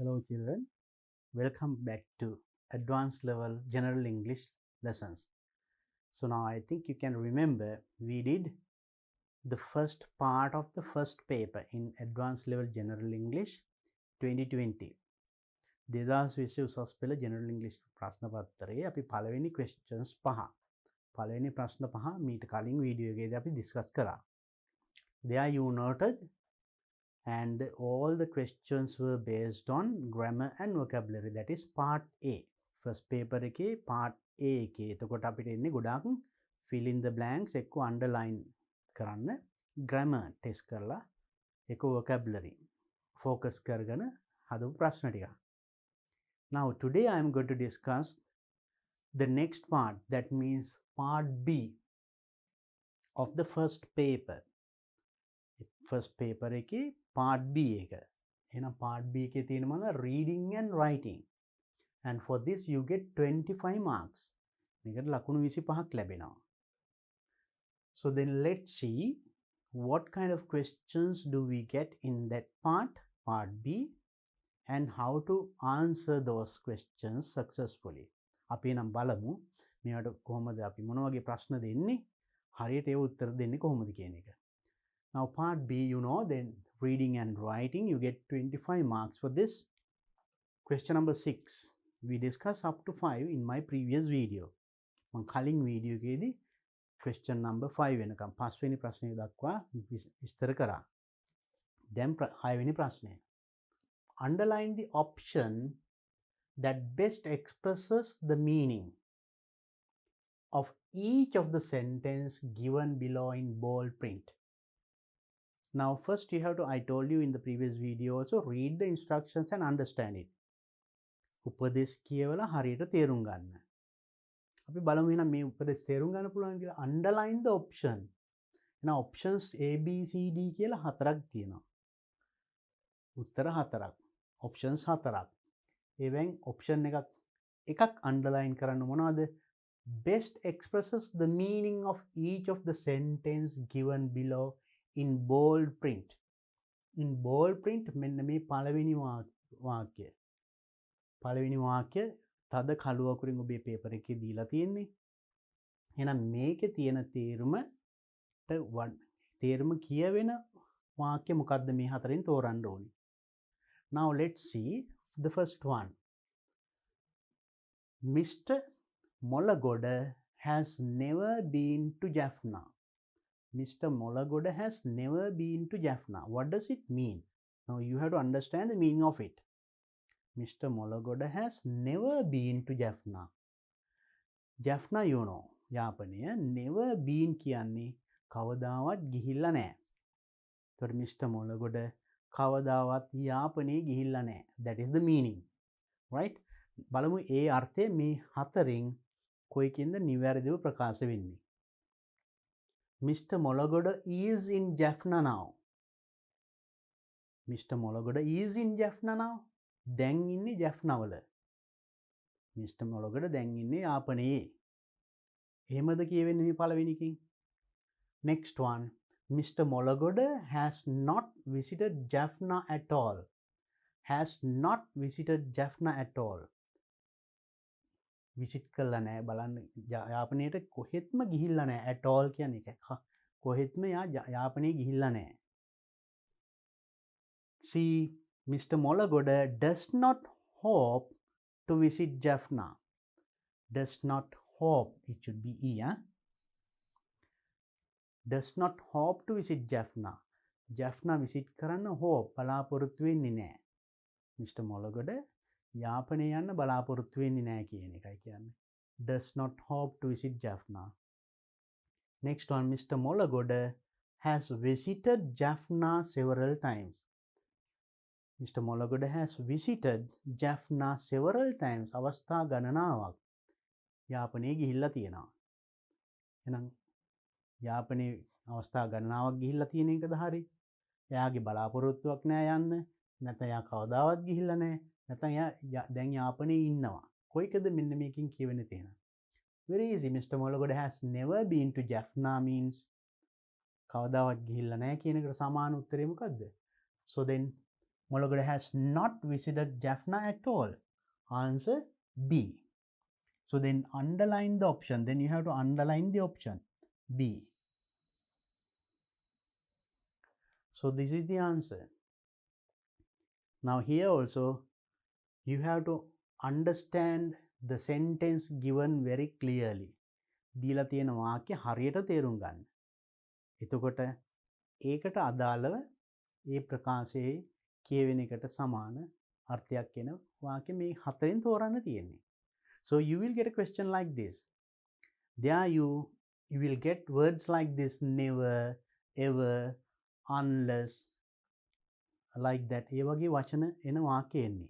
Hello children, welcome back to advanced level general English lessons. So now I think you can remember we did the first part of the first paper in advanced level general English 2020. දෙදස් විසි උසස් පෙළ general ඉංග්‍රීසි ප්‍රශ්න පත්තරේ අපි පළවෙනි questions පහ පළවෙනි ප්‍රශ්න පහ මීට කලින් වීඩියෝ එකේදී අපි ඩිස්කස් කරා. There you noted and all the questions were based on grammar and vocabulary, that is part A. First paper එකේ part A එකේ එතකොට අපිට එන්නේ ගොඩාක් fill in the blanks එක්ක underline කරන්න grammar test කරලා එක්ක vocabulary focus කරගෙන හදපු ප්‍රශ්න ටික. Now today I am going to discuss the next part, that means part B of the first paper. First paper එකේ part B එක. එහෙනම් part B එකේ තියෙන මොනවද? Reading and writing. And for this you get 25 marks. මේකට ලකුණු 25ක් ලැබෙනවා. So then let's see what kind of questions do we get in that part B, and how to answer those questions successfully. අපි නම් බලමු මේකට කොහොමද අපි මොන වගේ ප්‍රශ්න දෙන්නේ, හරියට ඒ උත්තර දෙන්නේ කොහොමද කියන එක. Now part B, you know, then reading and writing, you get 25 marks for this. Question number 6. We discussed up to 5 in my previous video. මම කලින් වීඩියෝ එකේදී question number 5 වෙනකම් 5 වෙනි ප්‍රශ්නය දක්වා විස්තර කරා. දැන් 6 වෙනි ප්‍රශ්නය. Underline the option that best expresses the meaning of each of the sentence given below in bold print. Now first you have to, I told you in the previous video also, read the instructions and understand it. උපදේශ කියවලා හරියට තේරුම් ගන්න. අපි බලමු එහෙනම් මේ උපදේශ තේරුම් ගන්න පුළුවන් කියලා. Underline the option. එහෙනම් options A B C D කියලා හතරක් තියෙනවා. උත්තර හතරක්. options හතරක්. ඒවෙන් option එකක් underline කරන්න මොනවද? Best expresses the meaning of each of the sentence given below in bold print. In bold print මෙන්න මේ පළවෙනි වාක්‍යය. පළවෙනි වාක්‍ය තද කළු අකුරින් ඔබේ පේපර් එකේ දීලා තියෙන්නේ. එහෙනම් මේකේ තියෙන තේරුම කියවෙන වාක්‍ය මොකක්ද මේ හතරෙන් තෝරන්න ඕනේ. Now let's see the first one. Mr. Molagoda has never been to Jaffna. Mr. Molagoda has never been to Jaffna. What does it mean? Now you have to understand the meaning of it. Mr. Molagoda has never been to Jaffna. Jaffna, you know, Yapanaya never been කියන්නේ කවදාවත් ගිහිල්ලා නැහැ. එතකොට Mr. Molagoda කවදාවත් යාපනයේ ගිහිල්ලා නැහැ. That is the meaning. Right? බලමු ඒ අර්ථය මේ හතරෙන් කොයිකින්ද නිවැරදිව ප්‍රකාශ වෙන්නේ. Mr. Molagoda is in Jaffna now. Mr. Molagoda is in Jaffna now. දැන් ඉන්නේ Jaffna වල. Mr. Molagoda දැන් ඉන්නේ යාපනයේ. එහෙමද කියවෙන්නේ මේ පළවෙනි එකෙන්. Next one. Mr. Molagoda has not visited Jaffna at all. Has not visited Jaffna at all. Visit කළා නැහැ. බලන්න යාපනයට කොහෙත්ම ගිහිල්ලා නැහැ. at all කියන්නේ එක. කොහෙත්ම යාපනයේ ගිහිල්ලා නැහැ. See, Mr. Molagoda does not hope to visit Jaffna. Does not hope. It should be E. Does not hope to visit Jaffna. Jaffna visit කරන්න hope බලාපොරොත්තු වෙන්නේ නැහැ. Mr. Molagoda යාපනයේ යන්න බලාපොරොත්තු වෙන්නේ නැහැ කියන එකයි කියන්නේ. Does not hope to visit Jaffna. Next one, Mr. Molagoda has visited Jaffna several times. Mr. Molagoda has visited Jaffna several times. අවස්ථා ගණනාවක් යාපනයේ ගිහිල්ලා තියෙනවා. එහෙනම් යාපනයේ අවස්ථා ගණනාවක් ගිහිල්ලා තියෙන එකද හරි? එයාගේ බලාපොරොත්තුවක් නෑ යන්න. නැත්නම් එයා කවදාවත් ගිහිල්ලා නෑ. නැත්නම් එයා දැන් යාපනයේ ඉන්නවා. කොයිකද මෙන්න මේකෙන් කියවෙන්නේ තියෙනවා. Very easy. Mr. Molagoda has never been to Jaffna means කවදාවත් ගිහිල්ලා නැහැ කියන එකට සමාන උත්තරේ මොකද්ද? So then Molagada has not visited Jaffna at all. Answer B. So then underline the option. Then you have to underline the option B. So this is the answer. Now here also you have to understand the sentence given very clearly. දීලා තියෙන වාක්‍ය හරියට තේරුම් ගන්න. එතකොට ඒකට අදාළව ඒ ප්‍රකාශයේ කියවෙන එකට සමාන අර්ථයක් එන වාක්‍ය මේ හතරෙන් තෝරන්න තියෙන්නේ. So you will get a question like this. There you will get words like this: never, ever, unless, like that. ඒ වගේ වචන එන වාක්‍ය එන්නේ.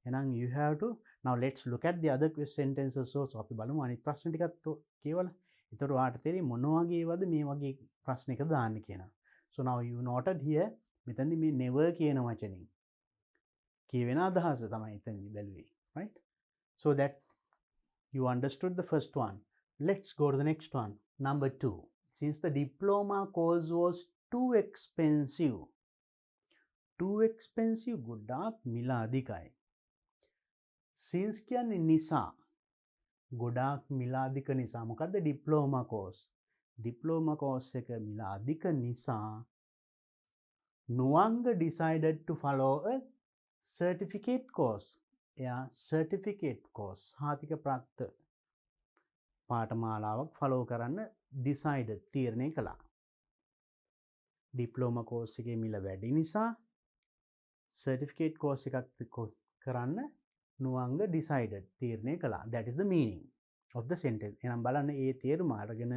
එහෙනම් you have to, now let's look at the other sentences also. අපි බලමු අනිත් ප්‍රශ්න ටිකත් කියවලා. ඒතර ඔයාට තේරෙයි මොන වගේ වද මේ වගේ ප්‍රශ්නයක දාන්න කියලා. So now you noted here මෙතනදි මේ never කියන වචنين කියවෙන අදහස තමයි එතනදි බැලුවේ, right? So that you understood the first one. Let's go to the next one. Number 2. Since the diploma course was too expensive. Too expensive ගොඩාක් මිල අධිකයි. Since කියන්නේ නිසා. ගොඩාක් මිල අධික නිසා. මොකද්ද diploma course? Diploma course එක මිල අධික නිසා Nuanga decided to follow a certificate course. එයා certificate course සාතික ප්‍රාප්ත පාඨමාලාවක් follow කරන්න decided තීරණය කළා. diploma course එකේ මිල වැඩි නිසා certificate course එකක් කරන්න නුවංග decided තීරණය කළා. That is the meaning of the sentence. එහෙනම් බලන්න ඒ තේරුම අරගෙන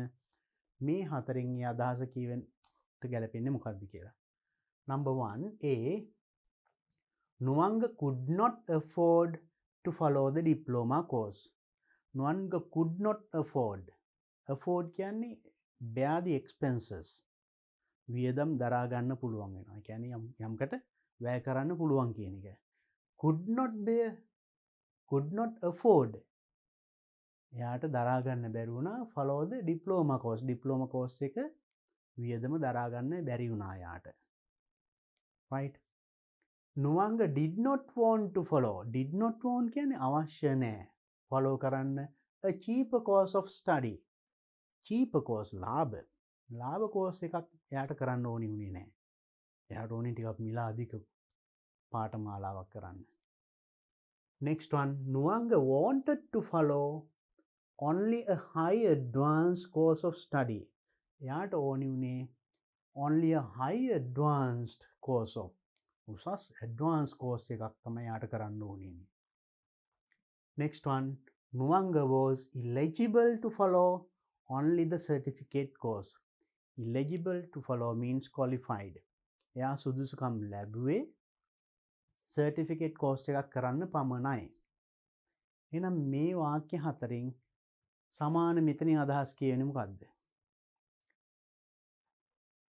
මේ හතරෙන් ඒ අදහස කියවෙන්න ගැලපෙන්නේ මොකක්ද කියලා. Number 1, A. Nuanga could not afford to follow the diploma course. Nuanga could not afford. Afford කියන්නේ bear the expenses. වියදම් දරා ගන්න පුළුවන් වෙනවා. ඒ කියන්නේ යම්කට වැය කරන්න පුළුවන් කියන එක. Could not bear, could not afford. එයාට දරා ගන්න බැරි වුණා follow the diploma course. Diploma course එක වියදම දරා ගන්න බැරි වුණා යාට. Right? Nuanga did not want to follow. Did not want කියන්නේ අවශ්‍ය නැහැ. Follow කරන්න a cheaper course of study. Cheaper course ලාභ. ලාභ course එකක් එයාට කරන්න ඕනි වුණේ නැහැ. එයාට ඕනේ ටිකක් මිල අධික පාඨමාලාවක් කරන්න. Next one, Nuanga wanted to follow only a high advanced course of study. එයාට ඕනි වුණේ only a high advanced course of උසස් advanced course එකක් තමයි යාට කරන්න ඕනේ. Next one, Nuanga was eligible to follow only the certificate course. Eligible to follow means qualified. එයා සුදුසුකම් ලැබුවේ certificate course එකක් කරන්න පමණයි. එහෙනම් මේ වාක්‍ය හතරෙන් සමාන මෙතනින් අදහස් කියන්නේ මොකද්ද?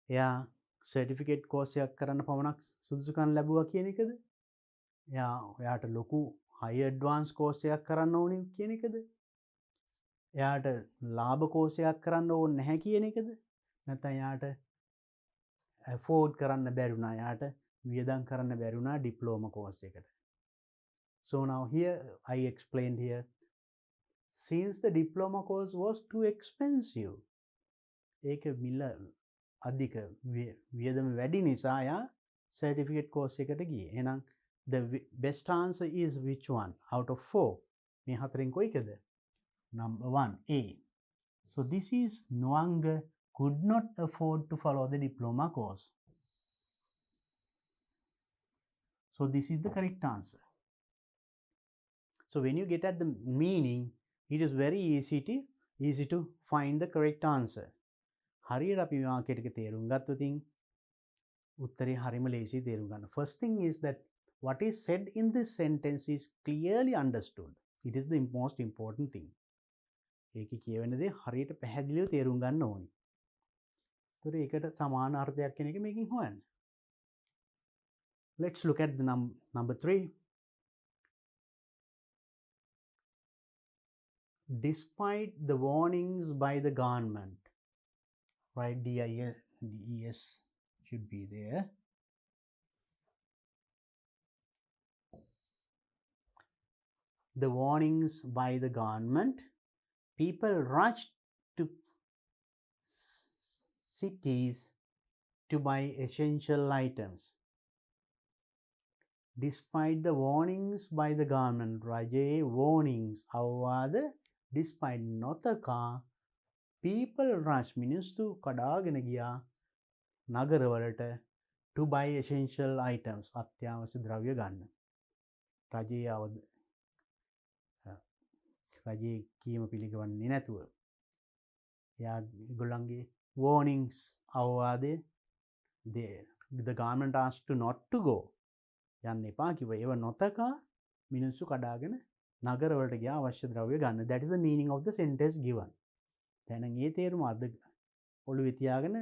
එයා certificate course එකක් කරන්න පමණක් සුදුසුකම් ලැබුවා කියන එකද? එයාට ලොකු high advanced course එකක් කරන්න ඕනේ කියන එකද? එයාට ලාභ course එකක් කරන්න ඕනේ නැහැ කියන එකද? නැත්නම් එයාට afford කරන්න බැරි වුණා. එයාට වියදම් කරන්න බැරි වුණා diploma course එකට. So now here I explained here, since the diploma course was too expensive. ඒක මිල අධික වියදම වැඩි නිසා යා certificate course එකට ගියේ. එහෙනම් the best answer is which one out of 4? මේ හතරෙන් කොයිකද? Number 1, A. So this is Nuanga could not afford to follow the diploma course. So this is the correct answer. So when you get at the meaning, it is very easy to find the correct answer. හරියට අපි වාක්‍යයක තේරුම් ගත්තොතින් උත්තරේ හරිම ලේසි තේරුම් ගන්න. First thing is that what is said in this sentence is clearly understood. It is the most important thing. ඒකේ කියවෙන දේ හරියට පැහැදිලිව තේරුම් ගන්න ඕනි. ඒතර ඒකට සමාන අර්ථයක් කියන එක මේකෙන් හොයන්න. Let's look at the number 3. Despite the warnings by the government, right? DIS should be there. the warnings by the government, people rushed to cities to buy essential items. Despite the warnings by the government, රජයේ warnings අවවාද despite නොතකා people rush මිනිස්සු කඩාගෙන ගියා නගරවලට to buy essential items අත්‍යවශ්‍ය ද්‍රව්‍ය ගන්න. රජයේ කීම පිළිගන්නේ නැතුව එයා ඒගොල්ලන්ගේ warnings අවවාදේ the government asked to not to go යන්න එපා කිව්වා. ඒව නොතකා මිනිස්සු කඩාගෙන නගරවලට ගියා අවශ්‍ය ද්‍රව්‍ය ගන්න. That is the meaning of the sentence given. දැන් ඒ තේරුම අද ඔළුවේ තියාගෙන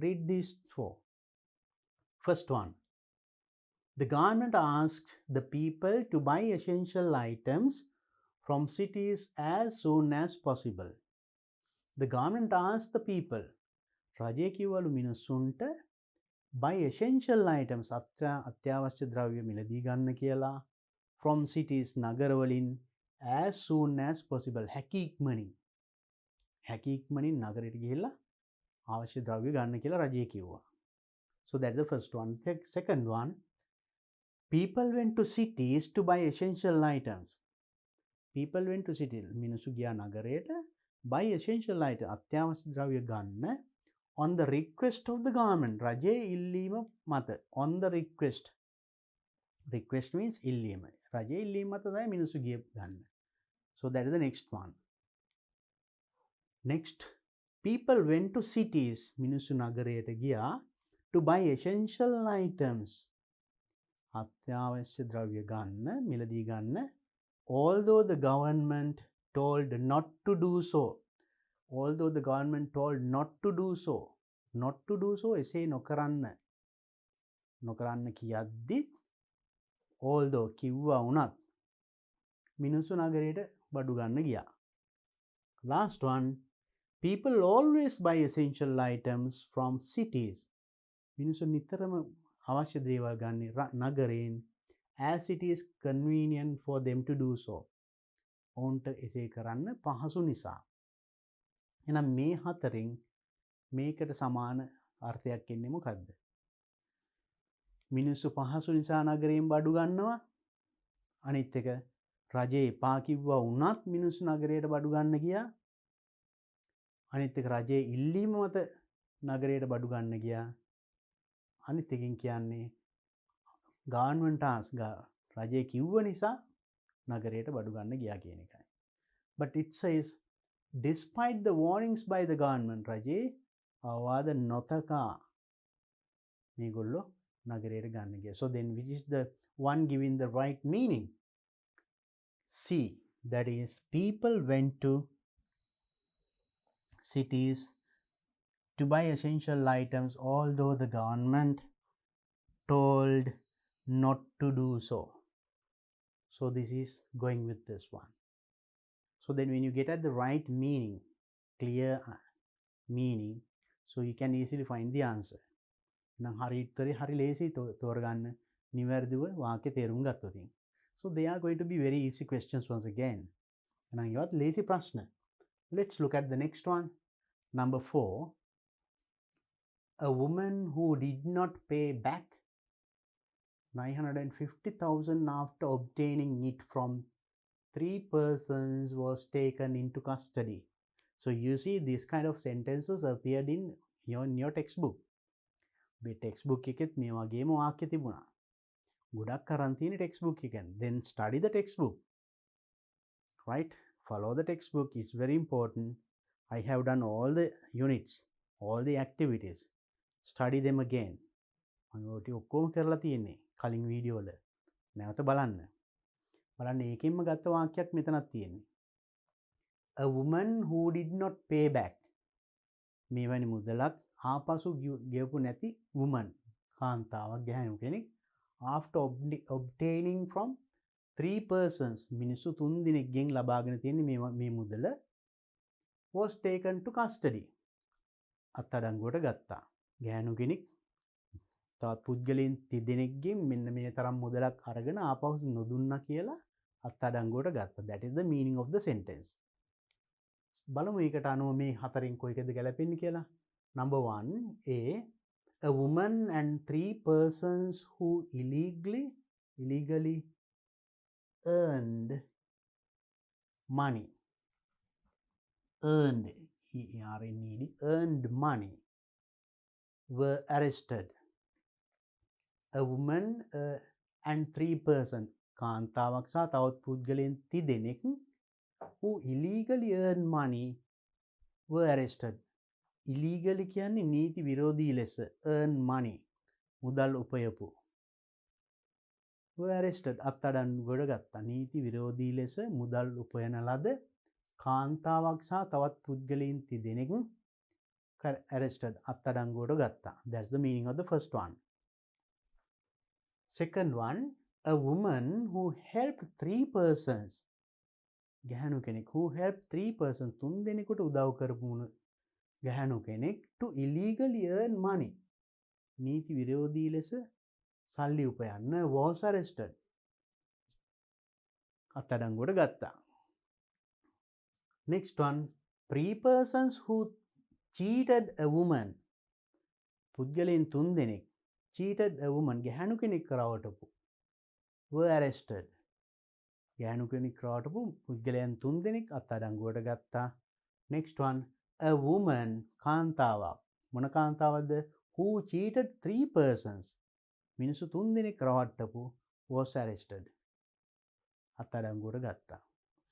read these four. First one. The government asked the people to buy essential items from cities as soon as possible. The government asked the people, රජය කිව්වලු මිනිස්සුන්ට buy essential items අත්‍යවශ්‍ය ද්‍රව්‍ය මිලදී ගන්න කියලා from cities නගරවලින් as soon as possible හැකි ඉක්මනින් නගරයට ගිහිල්ලා අවශ්‍ය ද්‍රව්‍ය ගන්න කියලා රජය කිව්වා. So that's the first one. The second one, people went to cities to buy essential items. People went to cities මිනිස්සු ගියා නගරයට buy essential items අත්‍යවශ්‍ය ද්‍රව්‍ය ගන්න on the request of the government. රජයේ ඉල්ලීම මත. On the request. Request means ඉල්ලීම. රජයේ ඉල්ලීම මත තමයි මිනිස්සු ගිය ගන්න. So that is the next one. Next, people went to cities. මිනිස්සු නගරයට ගියා to buy essential items. අත්‍යවශ්‍ය ද්‍රව්‍ය ගන්න, මිලදී ගන්න. Although the government told not to do so. Although the government told not to do so. Not to do so එසේ නොකරන්න කියද්දි although කිව්වා වුණත් මිනිස්සු නගරයට බඩු ගන්න ගියා. Last one, people always buy essential items from cities. මිනිස්සු නිතරම අවශ්‍ය දේවල් ගන්නේ නගරයෙන් as it is convenient for them to do so. ඔවුන්ට එසේ කරන්න පහසු නිසා. එහෙනම් මේ හතරෙන් මේකට සමාන අර්ථයක් එන්නේ මොකද්ද? මිනිස්සු පහසු නිසා නගරයෙන් බඩු ගන්නවා. අනිත් එක රජේ එපා කිව්වා වුණත් මිනිස්සු නගරයට බඩු ගන්න ගියා. අනිත් එක රජයේ ඉල්ලීම මත නගරයට බඩු ගන්න ගියා. අනිත් එකකින් කියන්නේ government ask රජේ කිව්ව නිසා නගරයට බඩු ගන්න ගියා කියන එකයි. But it says despite the warnings by the government, රජේ අවවාද නොතකා මේගොල්ලෝ නගරයට ගන්න ගියා. So then which is the one giving the right meaning? C, that is people went to cities to buy essential items although the government told not to do so. So this is going with this one. So then when you get at the right meaning, clear meaning, so you can easily find the answer. නම් හරි උත්තරේ හරි ලේසි තෝරගන්න නිවැරදිව වාක්‍ය තේරුම් ගත්තොත්. So they are going to be very easy questions once again. එහෙනම් ඒවත් ලේසි ප්‍රශ්න. Let's look at the next one. Number 4. A woman who did not pay back 950,000 after obtaining it from 3 persons was taken into custody. So you see these kind of sentences appeared in your textbook. මේ textbook එකෙත් මේ වගේම වාක්‍ය තිබුණා. ගොඩක් අරන් තියෙන textbook එකෙන්. Then study the textbook. Right? Follow the textbook. It's very important. I have done all the units, all the activities. Study them again. මම ඔටි ඔක්කොම කරලා තියෙන්නේ කලින් වීඩියෝ වල. නැවත බලන්න. බලන්න ඒකෙන්ම ගත්ත වාක්‍යයක් මෙතනක් තියෙන්නේ. A woman who did not pay back. මේවැනි මුදලක් ආපසු ගෙවපු නැති woman, කාන්තාවක් ගැහැණු කෙනෙක්, after obtaining from 3 persons, මිනිස්සු 3 දෙනෙක්ගෙන් ලබාගෙන තියෙන මේ මුදල was taken to custody. අත්අඩංගුවට ගත්තා. ගැහැණු කෙනෙක් තවත් පුද්ගලයන් 3 දෙනෙක්ගෙන් මෙන්න මේ තරම් මුදලක් අරගෙන ආපහු නොදුන්නා කියලා අත්අඩංගුවට ගත්තා. That is the meaning of the sentence. බලමු ඒකට අනුව මේ හතරෙන් කොයිකද ගැලපෙන්නේ කියලා. Number 1 a woman and 3 persons who illegally earned money. Earned money were arrested. A woman and 3 persons කාන්තාවක් සහ තවත් පුද්ගලයන් තිදෙනෙක් who illegally earned money were arrested. Illegally කියන්නේ නීති විරෝධී ලෙස earn money මුදල් උපයපු. were arrested අත්අඩංගුවට ගත්තා. නීති විරෝධී ලෙස මුදල් උපයන ලද කාන්තාවක් සහ තවත් පුද්ගලයන් තිදෙනෙක් arrested අත්අඩංගුවට ගත්තා. That's the meaning of the first one. Second one, a woman who helped 3 persons. ගැහැණු කෙනෙක් who helped 3 persons තුන් දෙනෙකුට උදව් කරපු ගැහැණු කෙනෙක් to illegally earn money. නීති විරෝධී ලෙස සල්ලි උපයන්න was arrested. අත්අඩංගුවට ගත්තා. Next one, 3 persons who cheated a woman. පුද්ගලයන් තුන් දෙනෙක් cheated a woman ගැහැණු කෙනෙක් රවටපු were arrested. ගැහැණු කෙනෙක් රවටපු පුද්ගලයන් තුන් දෙනෙක් අත්අඩංගුවට ගත්තා. Next one, a woman කාන්තාවක් මොන කාන්තාවක්ද who cheated 3 persons මිනිස්සු තුන් දෙනෙක් රවට්ටපු was arrested අත්අඩංගුවට ගත්තා.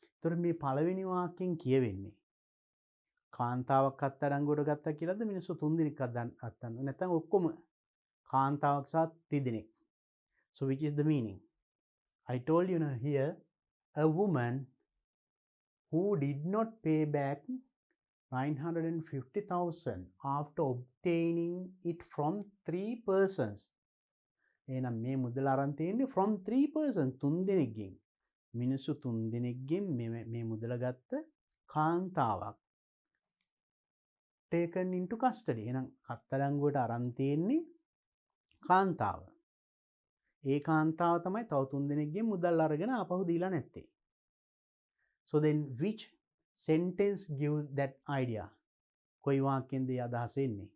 එතකොට මේ පළවෙනි වාක්‍යයෙන් කියවෙන්නේ කාන්තාවක් අත්අඩංගුවට ගත්තා කියලාද මිනිස්සු තුන් දෙනෙක් අත්අඩංගුවට නැත්නම් ඔක්කොම කාන්තාවක් සහ තිදෙනෙක්. So which is the meaning? I told you now here a woman who did not pay back 950,000 after obtaining it from 3 persons. එහෙනම් මේ මුදල අරන් තියෙන්නේ from 3 persons තුන් දෙනෙක්ගෙන්. මිනිස්සු තුන් දෙනෙක්ගෙන් මේ මුදල ගත්ත කාන්තාවක් taken into custody. එහෙනම් අත්අඩංගුවට අරන් තියෙන්නේ කාන්තාව. ඒ කාන්තාව තමයි තව තුන් දෙනෙක්ගෙන් මුදල් අරගෙන ආපහු දීලා නැත්තේ. So then which sentence gives that idea? කොයි වාක්‍යෙන්ද ඒ අදහස එන්නේ?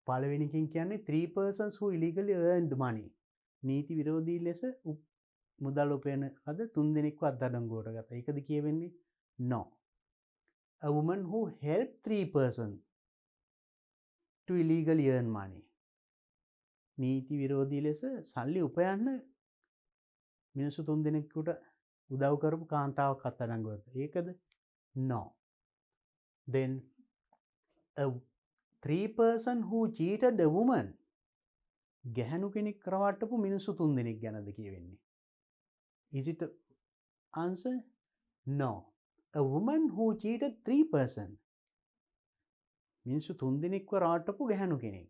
පළවෙනිකින් කියන්නේ 3 persons who illegally earned money. නීති විරෝධී ලෙස මුදල් උපයන ලද තුන් දෙනෙක්ව අත්අඩංගුවට ගත්තා. ඒකද කියවෙන්නේ? No. A woman who helped 3 persons to illegally earn money. නීති විරෝධී ලෙස සල්ලි උපයන්න මිනිස්සු තුන් දෙනෙකුට උදව් කරපු කාන්තාවක් අත්අඩංගුවට. ඒකද? No. Then a 3 person who cheated a woman. ගැහැණු කෙනෙක් රවට්ටපු මිනිස්සු තුන් දෙනෙක් ගැනද කියවෙන්නේ. Is it the answer? No. A woman who cheated 3 person. මිනිස්සු තුන් දෙනෙක්ව රවට්ටපු ගැහැණු කෙනෙක්.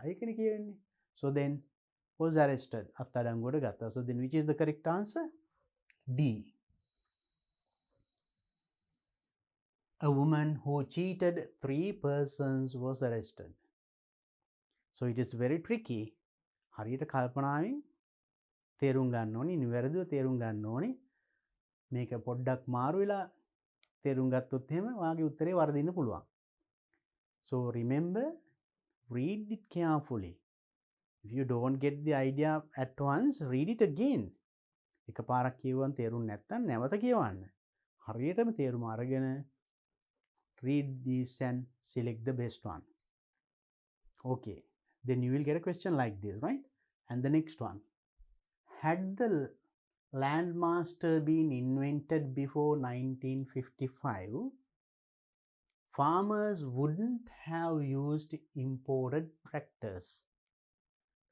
ඒකනේ කියවෙන්නේ. So then was arrested අත්අඩංගුවට ගත්තා. So then which is the correct answer? D. A woman who cheated 3 persons was arrested. So it is very tricky. හරියට කල්පනාවෙන් තේරුම් ගන්න ඕනේ, නිවැරදිව තේරුම් ගන්න ඕනේ. මේක පොඩ්ඩක් මාරු වෙලා තේරුම් ගත්තොත් එහෙම වාගේ උත්තරේ වර්ධින්න පුළුවන්. So remember, read it carefully. If you don't get the idea at once, read it again. එකපාරක් කියවුවන් තේරුම් නැත්නම් නැවත කියවන්න. හරියටම තේරුම අරගෙන read this and select the best one. Okay, then you will get a question like this, right? And the next one, had the landmaster been invented before 1955, farmers wouldn't have used imported tractors.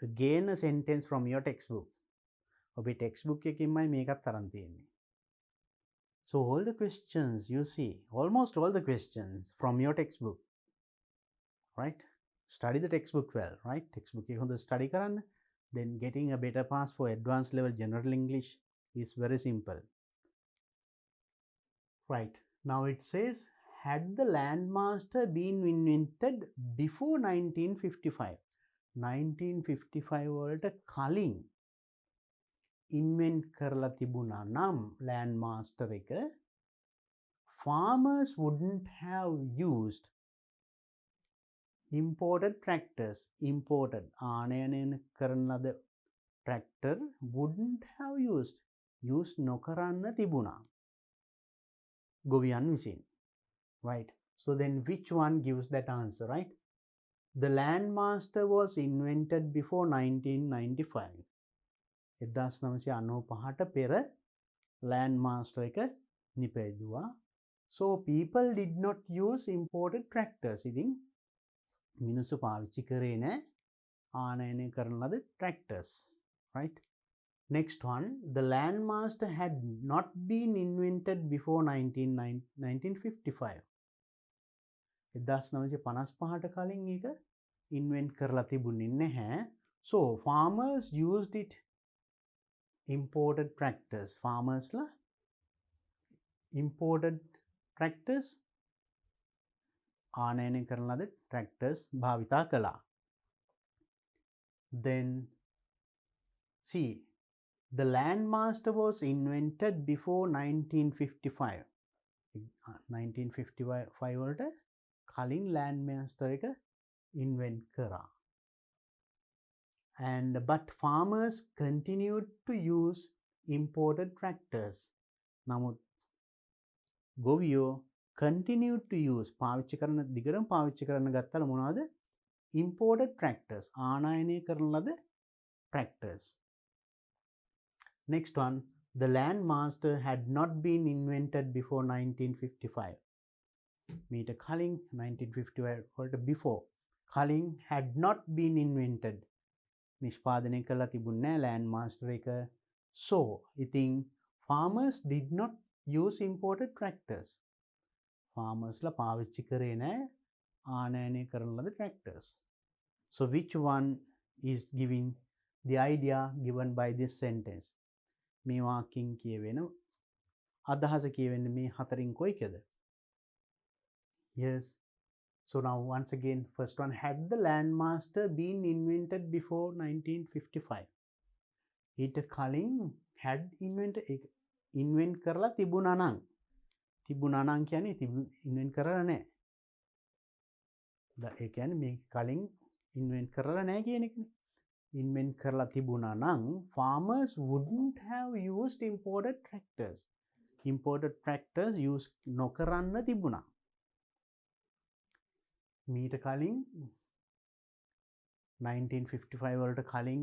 Again a sentence from your textbook. ඔබේ textbook එකකින්මයි මේකත් අරන් තියෙන්නේ. So all the questions you see, almost all the questions from your textbook, right? Study the textbook well, right? Textbook එක හොඳ study කරන්න. Then getting a better pass for advanced level general English is very simple. Right, now it says, had the landmaster been invented before 1955? 1955 වලට කලින් invent කරලා තිබුණා නම් land master එක, farmers wouldn't have used imported tractors. Imported ආනයනය කරන ලද tractor wouldn't have used නොකරන්න තිබුණා ගොවියන් විසින්. Right. So then which one gives that answer, right? The land master was invented before 1995. 1995ට පෙර land master එක නිපැදුවා. So people did not use imported tractors. ඉතින් මිනිස්සු පාවිච්චි කරේ නැහැ ආනයනය කරන ලද tractors. Right? Next one, the land master had not been invented before 1955. 1955ට කලින් එක invent කරලා තිබුණේ නැහැ. So farmers used it imported tractors. Farmers la imported tractors ආනයනය කරන ලද tractors භාවිතා කළා. Then see, the land master was invented before 1955. 1955 වලට කලින් land master එක invent කරා. And but farmers continued to use imported tractors. නමුත් ගොවියෝ continued to use පාවිච්චි කරන දිගටම පාවිච්චි කරන්න ගත්තල මොනවද? imported tractors ආනයනය කරන ලද tractors. Next one, the land master had not been invented before 1955. මීට කලින් 1955 වලට before කලින් had not been invented නිෂ්පාදනය කළා තිබුණේ නැහැ land master එක. So ඉතින් farmers did not use imported tractors. farmers ලා පාවිච්චි කරේ නැහැ ආනයනය කරන ලද tractors. So which one is giving the idea given by this sentence? මේ වාක්‍යයෙන් කියවෙන අදහස කියවෙන්නේ මේ හතරින් කොයිකද? Yes. So now once again, first one, had the land master been invented before 1955? ඊට කලින් had invent කරලා තිබුණා නම් කියන්නේ invent කරලා නැහැ. ඒ කියන්නේ මේ කලින් invent කරලා නැහැ කියන එකනේ. invent කරලා තිබුණා නම් farmers wouldn't have used imported tractors. imported tractors use නොකරන්න තිබුණා. මීට කලින් 1955 වලට කලින්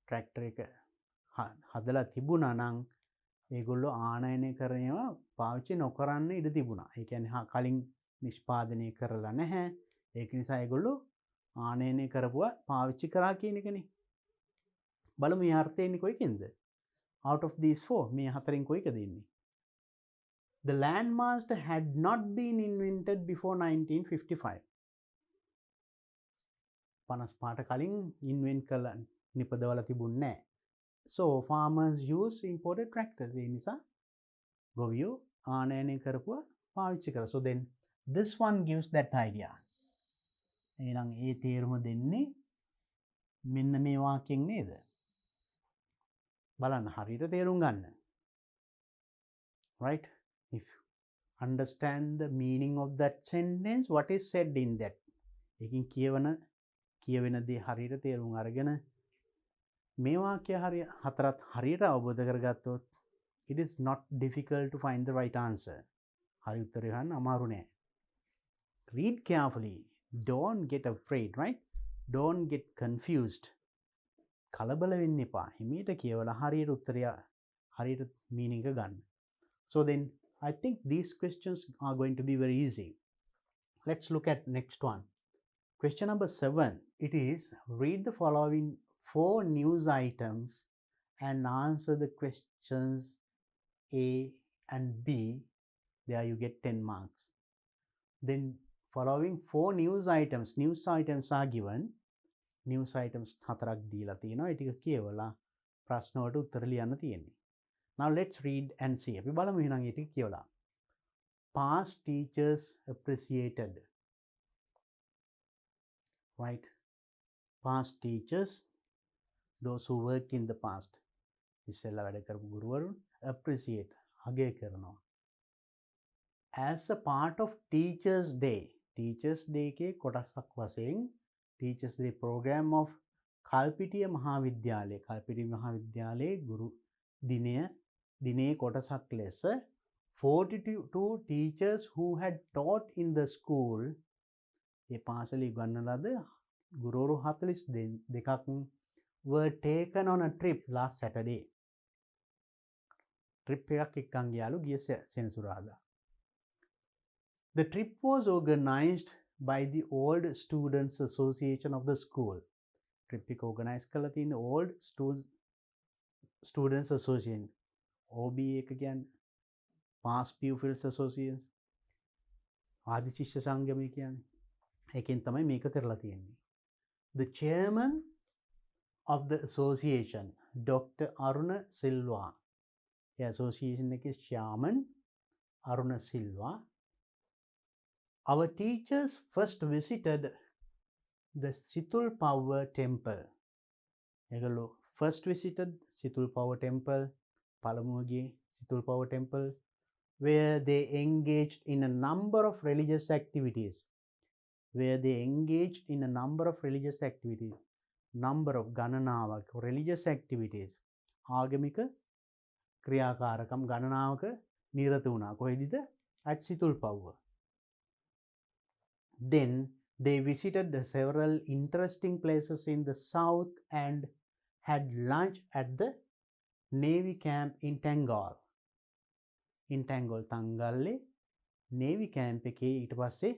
tractor එක හදලා තිබුණා නම් ඒගොල්ලෝ ආනයනය කරනවා පාවිච්චි නොකරන්න ඉඩ තිබුණා. ඒ කියන්නේ කලින් නිෂ්පාදනය කරලා නැහැ. ඒක නිසා ඒගොල්ලෝ ආනයනය කරපුවා පාවිච්චි කරා කියන එකනේ. බලමු මේ අර්ථය එන්නේ කොයිකින්ද? out of these four මේ හතරෙන් කොයිකද ඉන්නේ? The land master had not been invented before 1955. 55ට කලින් invent කළා නිපදවලා තිබුණේ නැහැ. So farmers use imported tractors. ඒ නිසා ගොවියෝ ආනයනය කරපුවා පාවිච්චි කරා. So then this one gives that idea. එහෙනම් ඒ තේරුම දෙන්නේ මෙන්න මේ වාක්‍යයෙන් නේද? බලන්න හරියට තේරුම් ගන්න. Right? If understand the meaning of that sentence, what is said in that? එකකින් කියවෙන දේ හරියට තේරුම් අරගෙන මේ වාක්‍ය හතරත් හරියට අවබෝධ කරගත්තොත් it is not difficult to find the right answer. හරි උත්තරය හොයන්න අමාරු නෑ. Read carefully. Don't get afraid, right? Don't get confused. කලබල වෙන්න එපා. හිමීට කියවලා හරියට උත්තරය හරියට meaning එක ගන්න. So then I think these questions are going to be very easy. Let's look at next one. Question number 7. It is read the following 4 news items and answer the questions A and B. There you get 10 marks. Then following 4 news items are given. News items හතරක් දීලා තියෙනවා. ඒ ටික කියවලා ප්‍රශ්න වලට උත්තර ලියන්න තියෙන්නේ. Now let's read and see. අපි බලමු එහෙනම් ඒ ටික කියවලා. Past teachers appreciated. Right? Past teachers, those who worked in the past. ඉස්සෙල්ලා වැඩ කරපු ගුරුවරුන් appreciate අගය කරනවා. As a part of Teachers Day එකේ කොටසක් වශයෙන් Teachers Day program of Kalpitiya මහාවිද්‍යාලයේ ගුරු දිනයේ කොටසක් ලෙස 42 teachers who had taught in the school ඒ පාසලේ උගන්වන ලද ගුරුවරු 42ක් were taken on a trip last Saturday. trip එකක් එක්කන් ගියාලු ගිය සෙනසුරාදා. The trip was organized by the Old Students Association of the school. trip එක organize කරලා තියෙන Old Students Association. OB එක කියන්නේ Past Pupils Association. ආදි ශිෂ්‍ය සංගමය කියන්නේ. ඒකෙන් තමයි මේක කරලා තියෙන්නේ. The chairman of the association, Dr. Aruna Silva. The association is chairman Aruna Silva. Our teachers first visited the Situl Power Temple. Egalo first visited Situl Power Temple, Palamugi Situl Power Temple, where they engaged in a number of religious activities. Number of ගණනාවක් religious activities. ආගමික ක්‍රියාකාරකම් ගණනාවක නිරත වුණා. කොහෙදද? at Situl Power. Then they visited several interesting places in the south and had lunch at the Navy camp in Tangal. Tangalle Navy camp එකේ ඊට පස්සේ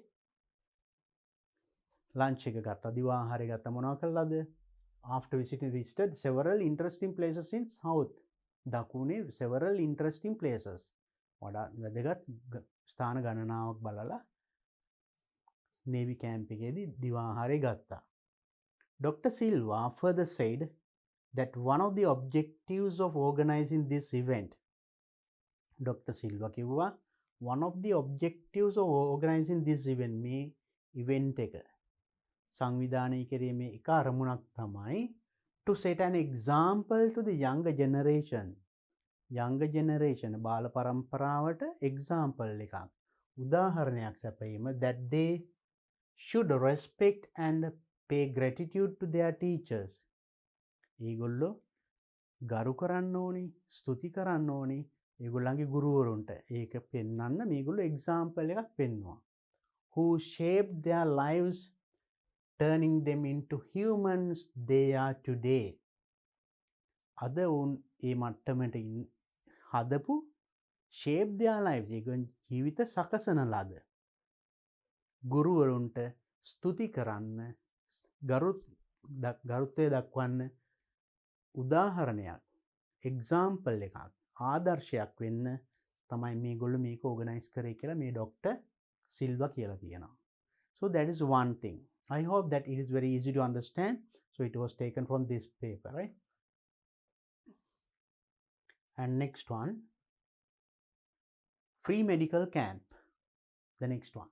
lunch එක ගත්තා. දිවාහාරය ගත්තා. මොනවා කළාද? After visited several interesting places in south. දකුණේ several interesting places. වඩා වැදගත් ස්ථාන ගණනාවක් බලලා Navy camp එකේදී දිවාහාරය ගත්තා. Dr. Silva further said that one of the objectives of organizing this event, Dr. Silva කිව්වා one of the objectives of organizing this event, මේ event එක සංවිධානය කිරීමේ එක අරමුණක් තමයි to set an example to the younger generation. බාල පරම්පරාවට example එකක්, උදාහරණයක් සැපයීම that they should respect and pay gratitude to their teachers. ඒගොල්ලෝ ගරු කරන්න ඕනි, ස්තුති කරන්න ඕනි ඒගොල්ලන්ගේ ගුරුවරුන්ට. ඒක පෙන්වන්න මේගොල්ලෝ example එකක් පෙන්වුවා. Who shaped their lives, turning them into humans they are today. අද උන් ඒ මට්ටමට හදපු shape their lives, ඒගොල්ලන් ජීවිත සකසන ලද ගුරුවරුන්ට ස්තුති කරන්න, ගරුත්වය දක්වන්න උදාහරණයක්, example එකක්, ආදර්ශයක් වෙන්න තමයි මේගොල්ලෝ මේක organize කරේ කියලා මේ Dr. Silva කියලා කියනවා. So that is one thing. I hope that it is very easy to understand. So it was taken from this paper, right? And next one, free medical camp. The next one,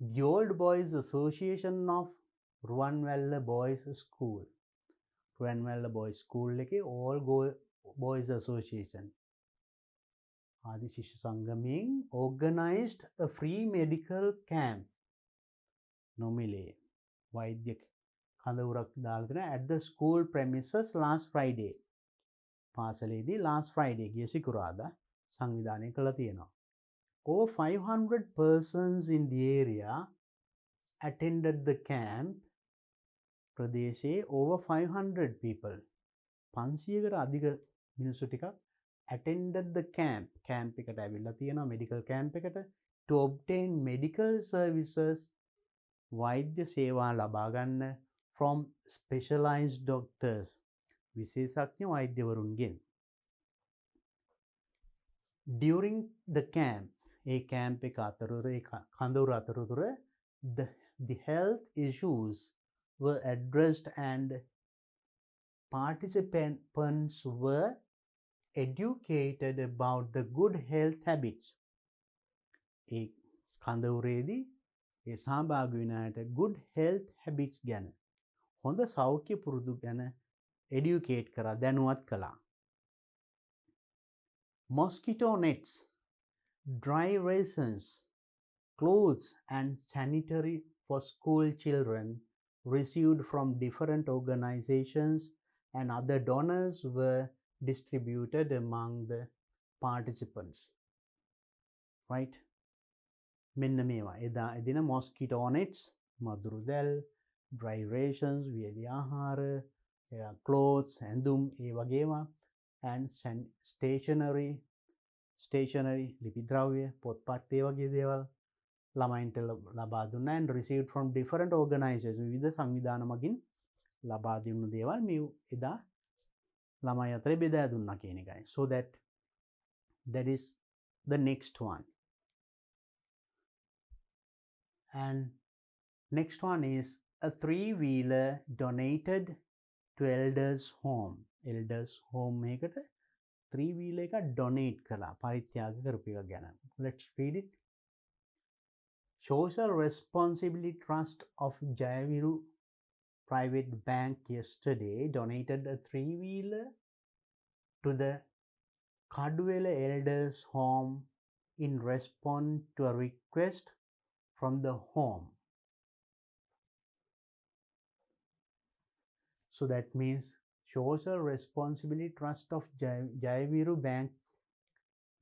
the Old Boys Association of Ruwanwella Boys School. Ruwanwella Boys School එකේ All Boys Association ආදි ශිෂ්‍ය සංගමයෙන් organized a free medical camp. නොමිලේ වෛද්‍ය කඳවුරක් දාලා දෙන at the school premises last Friday. පාසලේදී last Friday ගිය සිකුරාදා සංවිධානය කළා තියෙනවා. Over 500 persons in the area attended the camp. ප්‍රදේශයේ over 500 people 500කට අධික මිනිස්සු ටිකක් attended the camp. camp එකට ඇවිල්ලා තියෙනවා, medical camp එකට to obtain medical services, වෛද්‍ය සේවා ලබා ගන්න from specialized doctors, විශේෂඥ වෛද්‍යවරුන්ගෙන්. During the camp, A camp එක අතරතුර ඒ කඳවුර අතරතුර the health issues were addressed and participants were educated about the good health habits. ඒ කඳවුරේදී ඒ සහභාගී වෙන අයට good health habits ගැන, හොඳ සෞඛ්‍ය පුරුදු ගැන educate කරා, දැනුවත් කළා. mosquito nets, dry rations, clothes and sanitary for school children received from different organizations and other donors were distributed among the participants. Right? මෙන්න මේවා එදා එදින mosquito nets, මදුරු දැල්, dry rations, වියලි ආහාර, clothes, ඇඳුම් ඒ වගේම and stationery ලිපි ද්‍රව්‍ය, පොත්පත් ඒ වගේ දේවල් ළමයින්ට ලබා දුන්නා and received from different organizations විවිධ සංවිධාන මගින් ලබා දුන්නු දේවල් මේ එදා ළමයි අතරේ බෙදා දුන්නා කියන එකයි. So that is the next one. And next one is a 3-wheeler donated to elders home. Elders home එකට 3-wheeler එක donate කළා පරිත්‍යාග කරපු එක ගැන. Let's read it. Social Responsibility Trust of Jayaviru Private Bank yesterday donated a 3-wheeler to the Kaduwela Elders Home in response to a request from the home. So that means Social Responsibility Trust of Jayaviru Bank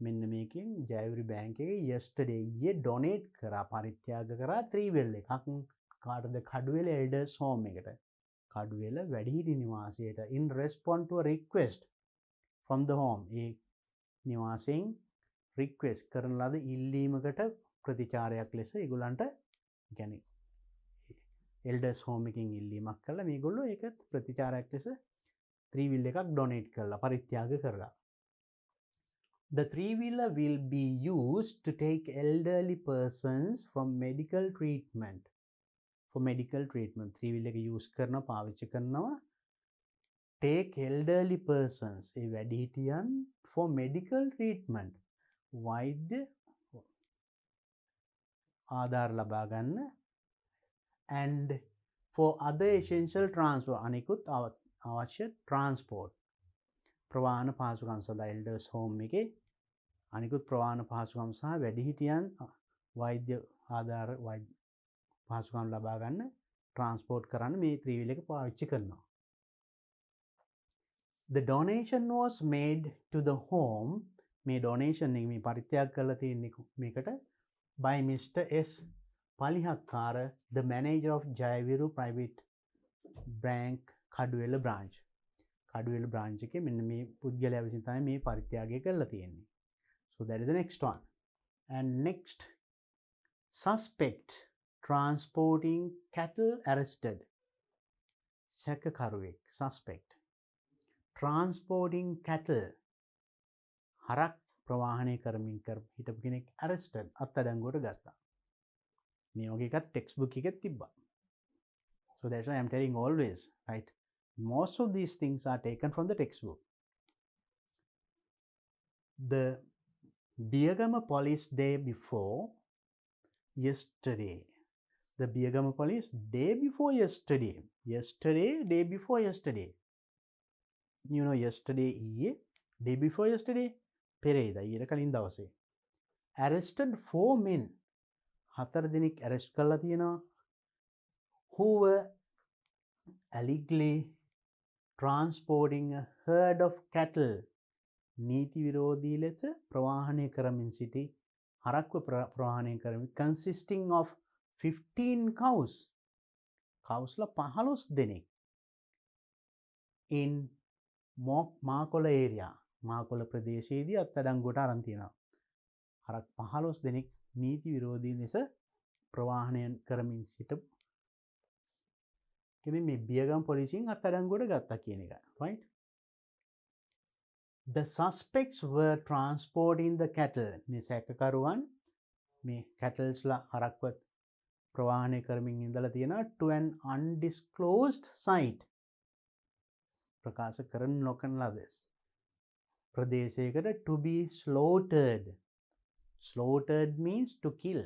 මෙන්න මේකෙන් ජයවිරු බැංකේ yesterday ඊයේ donate කරා පරිත්‍යාග කරා 3-wheeler එකක් කාටද Kaduwela elders home එකට කඩුවෙල වැඩිහිටි නිවාසයට in response to a request from the home A නිවාසයෙන් request කරන ලද ඉල්ලීමකට ප්‍රතිචාරයක් ලෙස ඒගොල්ලන්ට يعني elders home එකකින් ඉල්ලීමක් කළා මේගොල්ලෝ ඒක ප්‍රතිචාරයක් ලෙස 3-wheeler එකක් donate කළා පරිත්‍යාග කරලා. The 3-wheeler will be used to take elderly persons from medical treatment. For medical treatment, 3-wheeler එක use කරනවා පාවිච්චි කරනවා take elderly persons A වැඩිහිටියන් for medical treatment වෛද්‍ය ආධාර ලබා ගන්න and for other essential transport අනිකුත් අවශ්‍ය transport ප්‍රවාහන පහසුකම් සඳහා elders home එකේ අනිකුත් ප්‍රවාහන පහසුකම් සහ වැඩිහිටියන් වෛද්‍ය ආධාර පහසුකම් ලබා ගන්න transport කරන්න මේ 3-wheeler එක පාවිච්චි කරනවා. The donation was made to the home මේ donation එක මේ පරිත්‍යාග කරලා තියෙන්නේ මේකට by Mr. S. Palihakara, the manager of Jayaviru Private Bank Kaduwela branch. Kaduwela branch එකේ මෙන්න මේ පුද්ගලයා විසින් තමයි මේ පරිත්‍යාගය කරලා තියෙන්නේ. So that is the next one. And next, suspect transporting cattle arrested. සැකකරුවෙක් suspect transporting cattle හරක් ප්‍රවාහනය කරමින් හිටපු කෙනෙක් arrested අත්අඩංගුවට ගත්තා. මේ වගේ එකක් text book එකේ තිබ්බා. So that's why I'm telling always, right? Most of these things are taken from the textbook. The Biyagama police day before yesterday. The Biyagama police day before yesterday. Yesterday, day before yesterday. You know, yesterday ඊයේ, day before yesterday පෙරේදා ඊට කලින් දවසේ. Arrested 4 men. 4 දෙනෙක් arrest කරලා තියෙනවා. Who were allegedly transporting a herd of cattle. නීති විරෝධී ලෙස ප්‍රවාහනය කරමින් සිටි හරක්ව ප්‍රවාහනය කරමින් consisting of 15 cows. කවුස්ලා 15 දෙනෙක් in මාකොළ area. මාකොළ ප්‍රදේශයේදී අත්අඩංගුවට අරන් තියෙනවා. හරක් 15 දෙනෙක් නීති විරෝධී ලෙස ප්‍රවාහනය කරමින් සිටපු කෙනෙක් මේ බියගම් පොලිසියෙන් අත්අඩංගුවට ගත්තා කියන එක. right? The suspects were transporting the cattle. මේ සැකකරුවන් මේ cattleස්ලා හරක්වත් ප්‍රවාහනය කරමින් ඉඳලා තියෙනවා to an undisclosed site. ප්‍රකාශ කරන නොකරන ලදස්. ප්‍රදේශයකට to be slaughtered. Slaughtered means to kill.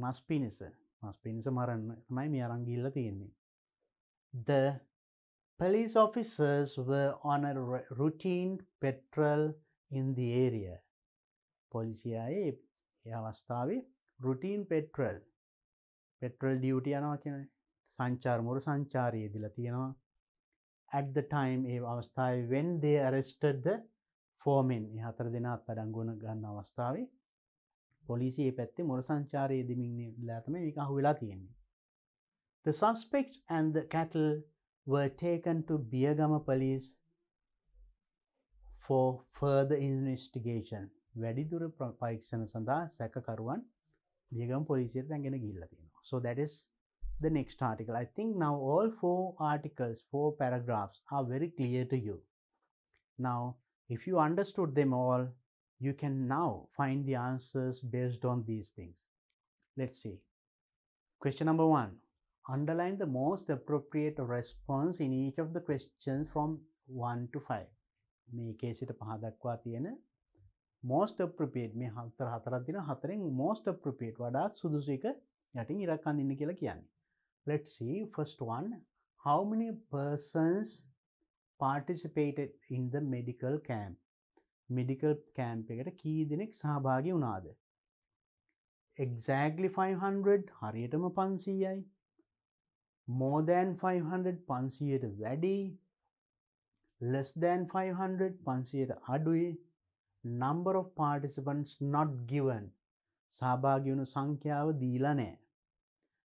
මස් පිණිස. මස් පිණිස මරන්න තමයි මේ අරන් ගිහිල්ලා තියෙන්නේ. The police officers were on a routine patrol in the area. පොලිසියයි ඒ අවස්ථාවේ routine petrol duty යනවා කියන්නේ සංචාර මුර සංචාරය යෙදලා තියෙනවා. At the time ඒ අවස්ථාවේ when they arrested the four men ඒ හතර දෙනා අත්අඩංගුව ගන්න අවස්ථාවේ පොලිසිය ඒ පැත්තේ මුර සංචාරය යෙදමින් ඉඳලා තමයි මේක අහුවෙලා තියෙන්නේ. The suspects and the cattle were taken to Biyagama police for further investigation. වැඩිදුර පරීක්ෂණ සඳහා සැකකරුවන් බියගම පොලිසියට රැගෙන ගිහිල්ලා තියෙනවා. So that is the next article. I think now all 4 articles, 4 paragraphs are very clear to you. Now, if you understood them all, you can now find the answers based on these things. Let's see. Question number 1. Underline the most appropriate response in each of the questions from 1 to 5. මේකේ සිට 5 දක්වා තියෙන most appropriate මේ හතරක් දින හතරෙන් most appropriate වඩාත් සුදුසු එක යටින් ඉරක් අඳින්න කියලා කියන්නේ. Let's see. First one. How many persons participated in the medical camp? Medical camp එකට කී දෙනෙක් සහභාගී වුණාද? Exactly 500. හරියටම 500යි. More than 500. 500ට වැඩි. Less than 500. 500ට අඩුයි. Number of participants not given. සහභාගී වුණු සංඛ්‍යාව දීලා නැහැ.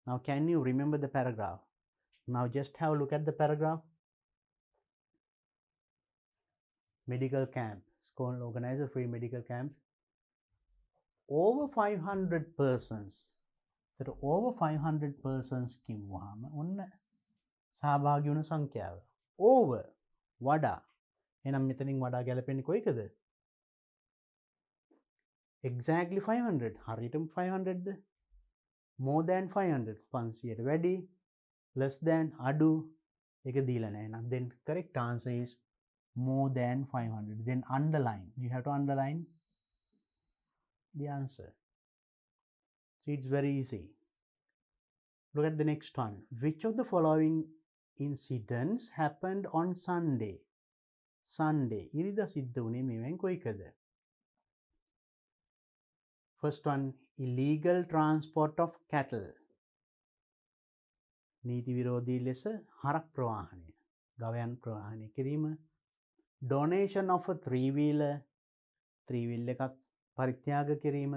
Now can you remember the paragraph? Now just have a look at the paragraph. Medical camp. School organizer free medical camp. Over 500 persons. That over 500 persons කිව්වහම ඔන්න සහභාගී වුණු සංඛ්‍යාව. Over වඩා. එහෙනම් මෙතනින් වඩා ගැලපෙන්නේ කොයිකද? Exactly 500. හරියටම 500ද? More than 500. 500ට වැඩි. Less than අඩු. ඒක දීලා නැහැ. එහෙනම් then correct answer is more than 500. Then underline. You have to underline the answer. So it's very easy. Look at the next one. Which of the following incidents happened on Sunday? Sunday. ඉරිදා සිද්ධ වුණේ මේවෙන් කොයිකද? First one, illegal transport of cattle. නීති විරෝධී ලෙස හරක් ප්‍රවාහනය, ගවයන් ප්‍රවාහනය කිරීම. Donation of a three-wheeler එකක් පරිත්‍යාග කිරීම.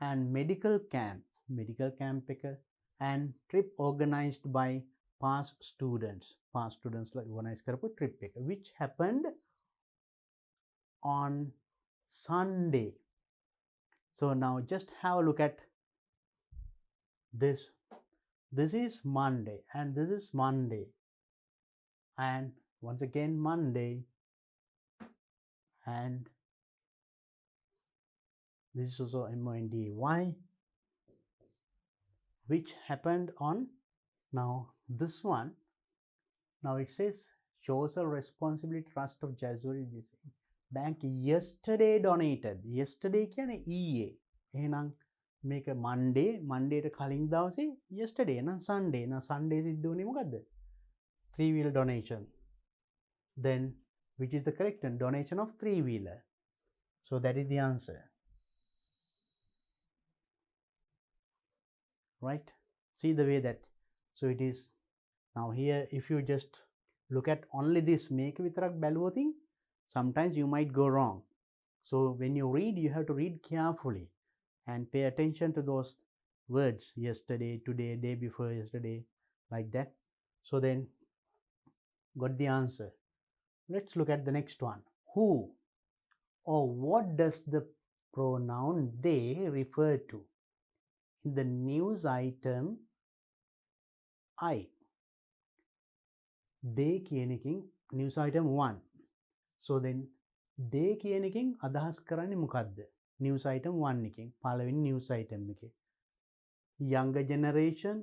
And medical camp එක and trip organized by past students organize කරපු trip එක which happened on Sunday. So now just have a look at this. This is Monday and this is Monday. And once again Monday. And this is also MONDAY. Which happened on, now this one, now it says shows a responsibility trust of Jesuit this bank yesterday donated. Yesterday කියන්නේ ඊයේ. එහෙනම් මේක Monday ට කලින් දවසේ yesterday නම් Sunday නම් Sunday සිද්ධ වුණේ මොකද්ද? 3-wheeler donation. Then which is the correct one? Donation of 3-wheeler. So that is the answer. Right? See the way that, so it is now here. If you just look at only this මේක විතරක් බැලුවොත් sometimes you might go wrong. So when you read, you have to read carefully and pay attention to those words, yesterday, today, day before yesterday, like that. So then got the answer. Let's look at the next one. Who or what does the pronoun they refer to? In the news item I, they කියන එකෙන් news item 1. So then they කියන එකෙන් අදහස් කරන්නේ මොකද්ද? news item 1 එකෙන් පළවෙනි news item එකේ. Younger generation,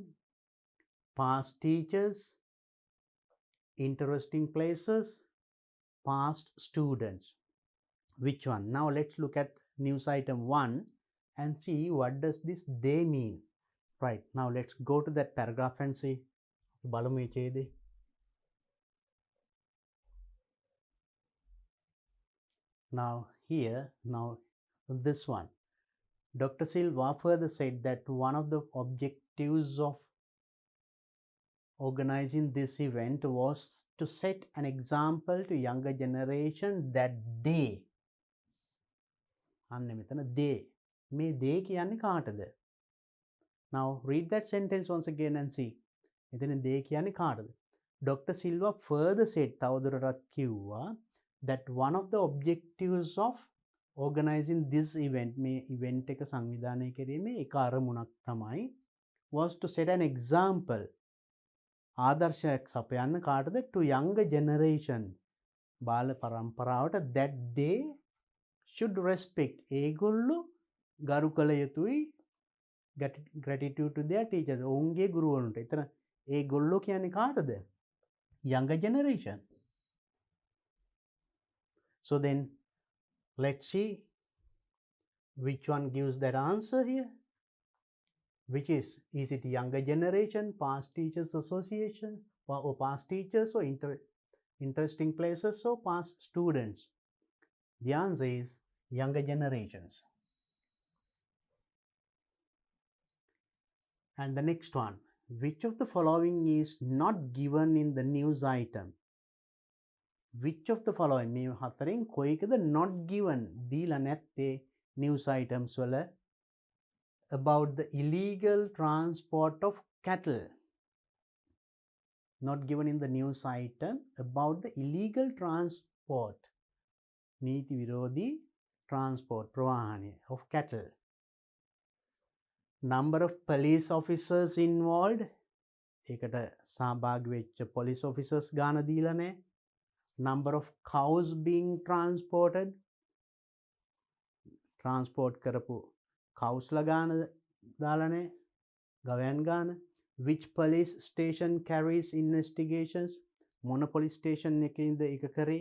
past teachers, interesting places, past students. Which one? Now let's look at news item 1 and see what does this they mean. Right, now let's go to that paragraph and see. බලමු මේ ඡේදේ. Now here now this one. Dr. Silva further said that one of the objectives of organizing this event was to set an example to younger generation that they අන්න මෙතන they මේ they කියන්නේ කාටද? Now read that sentence once again and see. එතන they කියන්නේ කාටද? Dr. Silva further said තවදුරටත් කිව්වා that one of the objectives of organizing this event මේ event එක සංවිධානය කිරීමේ එක අරමුණක් තමයි was to set an example ආදර්ශයක් සපයන්න කාටද? to younger generation බාල පරම්පරාවට that they should respect ඒගොල්ලෝ ගරු කළ යුතුයි gratitude to their teachers ඔවුන්ගේ ගුරුවරුන්ට. එතන ඒගොල්ලෝ කියන්නේ කාටද? younger generation. So then let's see which one gives that answer here. Which is it younger generation, past teachers association, or past teachers, or interesting places, or past students? The answer is younger generations. And the next one, which of the following is not given in the news item? Which of the following මේ හතරෙන් කොයිකද not given දීලා නැත්තේ news items වල about the illegal transport of cattle? Not given in the news item about the illegal transport නීති විරෝධී transport ප්‍රවාහනය of cattle. Number of police officers involved ඒකට සහභාගී වෙච්ච police officers ගාන දීලා නැහැ. Number of cows being transported transport කරපු cows ලා ගාන දාලා නැහැ. ගවයන් ගාන. Which police station carries investigations? මොන police station එකේද ඒක කරේ?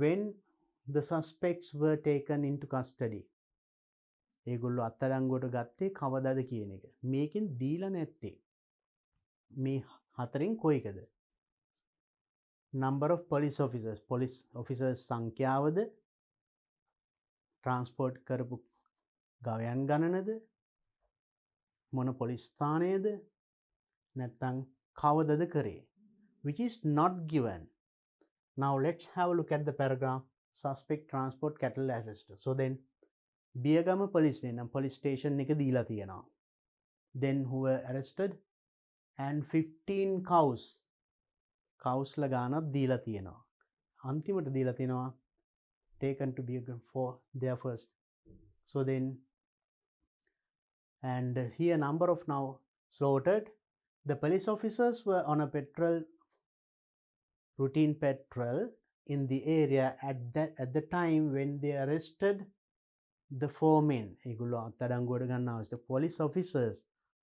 When the suspects were taken into custody ඒගොල්ලෝ අත්අඩංගුවට ගත්තේ කවදාද කියන එක. මේකෙන් දීලා නැත්තේ මේ හතරෙන් කොයිකද? number of police officers සංඛ්‍යාවද? transport කරපු ගවයන් ගණනද? මොන පොලිස් ස්ථානයේද? නැත්නම් කවදද කරේ? which is not given. Now let's have a look at the paragraph suspect transport cattle arrested. So then Biyagama police station එක දීලා තියෙනවා. Then who were arrested and 15 cows ලා ගානක් දීලා තියෙනවා. අන්තිමට දීලා තියෙනවා taken to Biyagama for their first. So then and here number of now slaughtered. The police officers were on a routine patrol in the area at the time when they arrested the 4 men. ඒගොල්ලෝ අත්අඩංගුවට ගන්න අවශ්‍ය police officers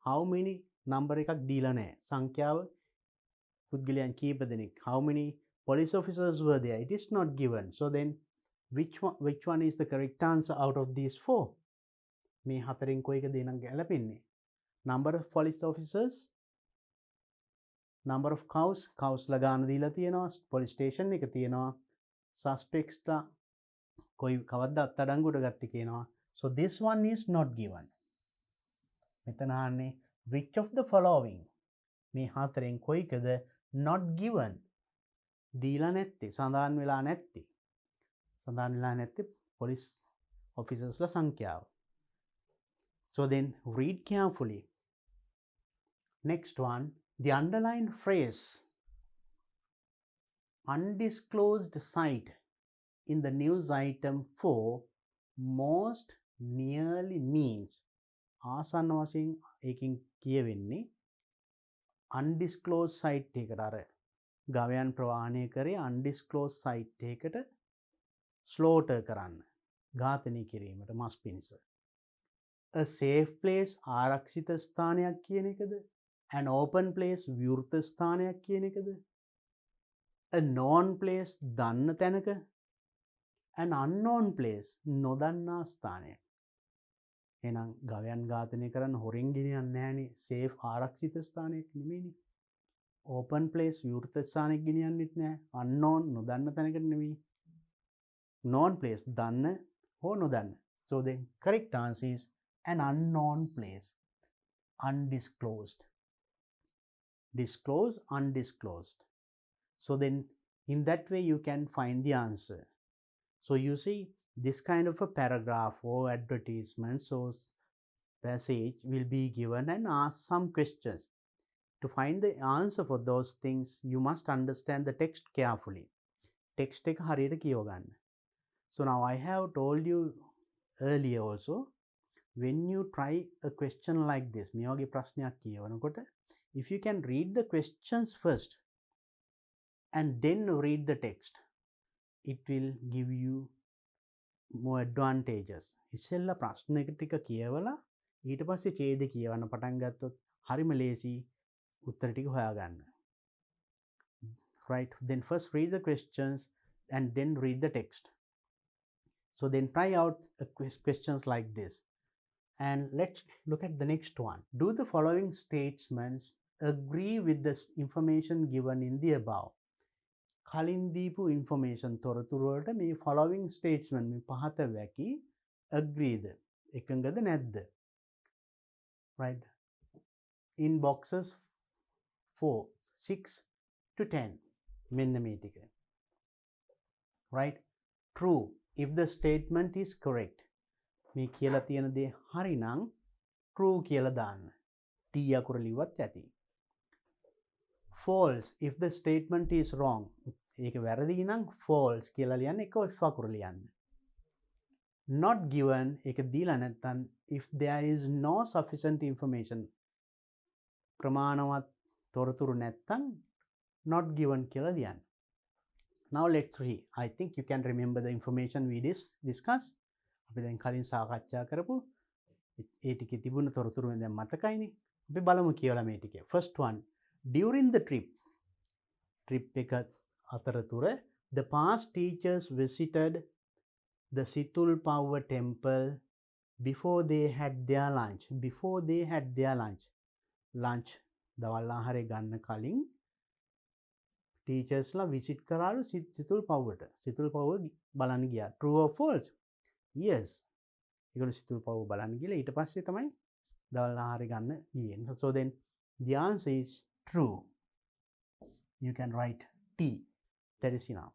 how many number එකක් දීලා නැහැ. සංඛ්‍යාව පුද්ගලයන් කීප දෙනෙක්. How many police officers were there? It is not given. So then which one is the correct answer out of these 4? මේ හතරෙන් කොයිකද එනම් ගැලපෙන්නේ? Number of police officers, number of cows ලා ගාන දීලා තියෙනවා. police station එක තියෙනවා. suspects ලා කොයි කවද්ද අත්අඩංගුවට ගත්තේ කියනවා. So this one is not given. මෙතන අහන්නේ which of the following මේ හතරෙන් කොයිකද not given දීලා නැත්තේ සඳහන් වෙලා නැත්තේ. සඳහන් වෙලා නැත්තේ police officers ලා සංඛ්‍යාව. So then read carefully. Next one, the underlined phrase undisclosed site in the news item 4 most nearly means ආසන්න වශයෙන් ඒකෙන් කියවෙන්නේ undisclosed site එකකට අර ගවයන් ප්‍රවාහනය කරේ undisclosed site එකකට slaughter කරන්න ඝාතනය කිරීමට මස් පිණිස. A safe place ආරක්ෂිත ස්ථානයක් කියන එකද? an open place විවෘත ස්ථානයක් කියන එකද? a known place දන්න තැනක? an unknown place නොදන්නා ස්ථානයක්. එහෙනම් ගවයන් ඝාතනය කරන්න හොරෙන් ගෙනියන්නේ නැහනේ. safe ආරක්ෂිත ස්ථානයක් නෙමෙයිනේ. open place විවෘත ස්ථානයක් ගෙනියන්නෙත් නැහැ. unknown නොදන්න තැනකට නෙමෙයි. known place, danna or nodanna. So the correct answer is an unknown place, undisclosed. Disclosed, undisclosed. So then in that way you can find the answer. So you see this kind of a paragraph or advertisement, so passage will be given and ask some questions. To find the answer for those things, you must understand the text carefully. Text එක හරියට කියව ගන්න. So now I have told you earlier also, when you try a question like this, මේ වගේ ප්‍රශ්නයක් කියවනකොට, if you can read the questions first and then read the text, it will give you more advantages. ඉස්සෙල්ලා ප්‍රශ්න ටික කියවලා ඊට පස්සේ ඡේද කියවන්න පටන් ගත්තොත් හරිම ලේසි උත්තර ටික හොයාගන්න. Right, then first read the questions and then read the text. So then try out questions like this, and let's look at the next one. Do the following statements agree with the information given in the above? කලින් දීපු information තොරතුරු වලට මේ following statement මේ පහත වැකි agreed එකඟද නැද්ද? Right, in boxes 4, 6 to 10 මෙන්න මේ ටික. Right, true if the statement is correct. මේ කියලා තියෙන දේ හරි නම් true කියලා දාන්න. T අකුර ලිව්වත් ඇති. False if the statement is wrong. ඒක වැරදි නම් false කියලා ලියන්න, එක F අකුර ලියන්න. Not given ඒක දීලා නැත්නම් if there is no sufficient information. ප්‍රමාණවත් තොරතුරු නැත්නම් not given කියලා ලියන්න. Now let's read. I think you can remember the information we discussed. අපි දැන් කලින් සාකච්ඡා කරපු ඒ ටිකේ තිබුණ තොරතුරු දැන් මතකයිනේ. අපි බලමු කියලා මේ ටික. First one, during the trip එක අතරතුර the past teachers visited the Situl Power temple before they had their lunch. Before they had their lunch දවල් ආහාරය ගන්න කලින් ටීචර්ස්ලා විසිට් කරාලු සිතුල් පව්වට. සිතුල් පව්ව බලන්න ගියා. True or false? Yes. ඒගොල්ලෝ සිතුල් පව්ව බලන්න ගිහලා ඊට පස්සේ තමයි දවල් ආහාරය ගන්න ගියේ. So then the answer is true. You can write T. That is enough.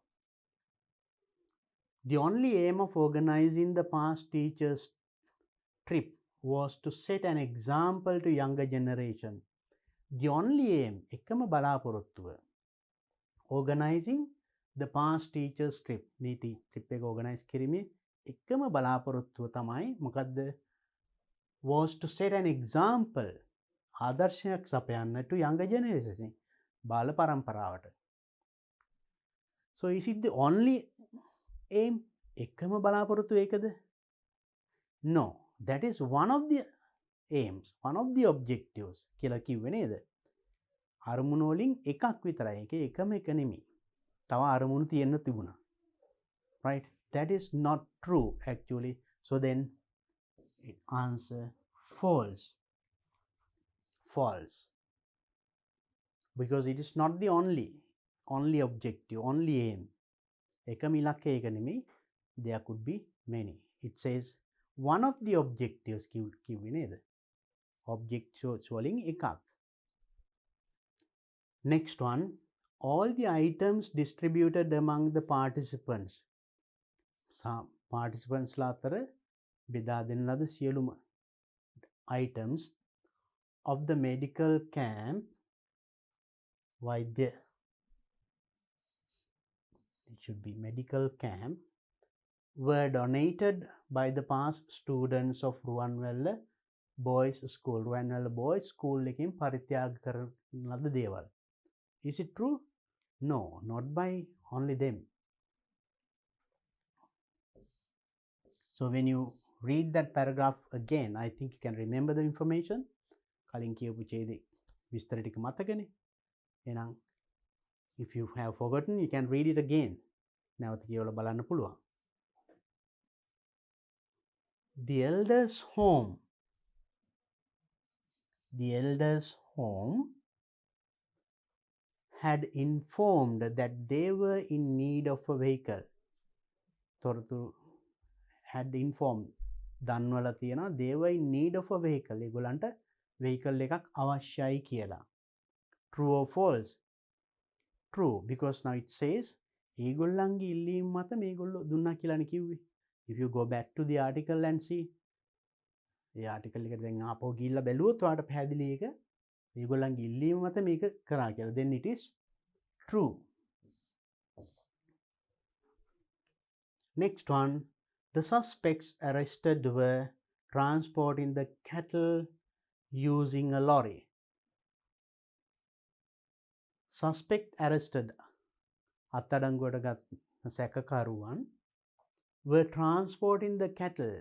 The only aim of organizing the past teachers trip was to set an example to younger generation. The only aim, එකම බලාපොරොත්තුව, organizing the past teachers trip. මේ trip එක organize කිරීමේ එකම බලාපොරොත්තුව තමයි මොකද්ද? Was to set an example. ආදර්ශයක් සපයන්න to younger generation. බාල පරම්පරාවට. So is it the only aim? එකම බලාපොරොත්තුව ඒකද? No, that is one of the aims, one of the objectives කියලා කිව්වේ නේද? අරමුණු වලින් එකක් විතරයි. ඒක එකම එක නෙමෙයි. තව අරමුණු තියෙන්න තිබුණා. Right, that is not true actually. So then it answer false. False, because it is not the only objective, only aim. එකම ඉලක්කය ඒක නෙමෙයි. There could be many. It says one of the objectives කිව්වේ නේද? Objectives වලින් එකක්. Next one, all the items distributed among the participants. Participants ලා අතර බෙදා දෙන ලද සියලුම items of the medical camp, වෛද්‍ය, it should be medical camp, were donated by the past students of Ruwanwella Boys School. Ruwanwella Boys School එකෙන් පරිත්‍යාග කරන ලද දේවල්. Is it true? No, not by only them. So when you read that paragraph again, I think you can remember the information. කලින් කියපු ඡේදේ විස්තර ටික මතකනේ. එහෙනම් if you have forgotten, you can read it again. නැවත කියවලා බලන්න පුළුවන්. The elders' home. The elders' home had informed that they were in need of a vehicle. තොරතුරු had informed දන්වලා තියෙනවා they were in need of a vehicle. ඒගොල්ලන්ට vehicle එකක් අවශ්‍යයි කියලා. True or false? True, because now it says ඒගොල්ලන්ගේ ඉල්ලීම මත මේගොල්ලෝ දුන්නා කියලානේ කිව්වේ. If you go back to the article and see, A article එකට දැන් ආපහු ගිහිල්ලා බැලුවොත් ඔයාලට පැහැදිලි ඒක ඒගොල්ලන්ගේ ඉල්ලීම මත මේක කරා කියලා. Then it is true. Next one, the suspects arrested were transporting the cattle using a lorry. Suspect arrested, අත්අඩංගුවට ගත් සැකකරුවන් were transporting the cattle,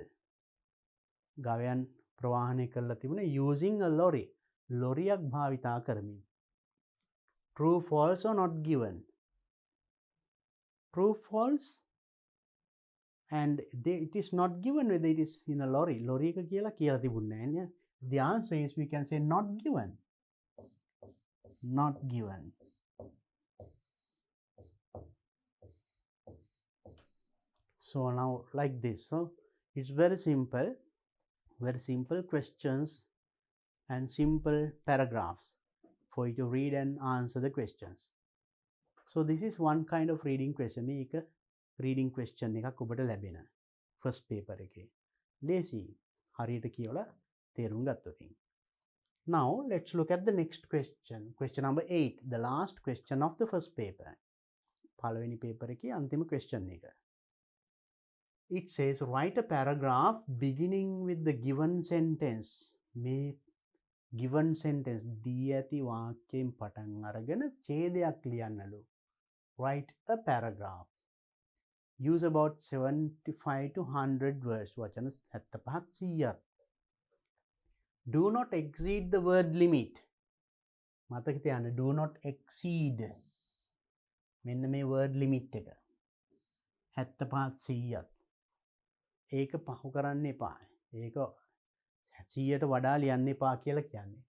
ගවයන් ප්‍රවාහනය කරලා තිබුණේ using a lorry, ලොරියක් භාවිතා කරමින්. True, false or not given? True, false. And it is not given whether it is in a lorry. Lorry එක කියලා තිබුණේ නැහැ. The answer is we can say not given. Not given. So now like this. So it's very simple questions and simple paragraphs for you to read and answer the questions. So this is one kind of reading question. මේක reading question එකක් ඔබට ලැබෙන first paper එකේ. ලේසි හරියට කියවලා තේරුම් ගත්තොත්. Now let's look at the next question. Question number 8, the last question of the first paper. පළවෙනි paper එකේ අන්තිම question එක. It says write a paragraph beginning with the given sentence. මේ given sentence දී ඇති වාක්‍යයෙන් පටන් අරගෙන ඡේදයක් ලියන්නලු. Write a paragraph. Use about 75 to 100 words. වචන 75-100. Do not exceed the word limit. මතක තියාගන්න, do not exceed. මෙන්න මේ word limit එක. 75-100. ඒක පහු කරන්න එපා. ඒක 100ට වඩා ලියන්න එපා කියලා කියන්නේ.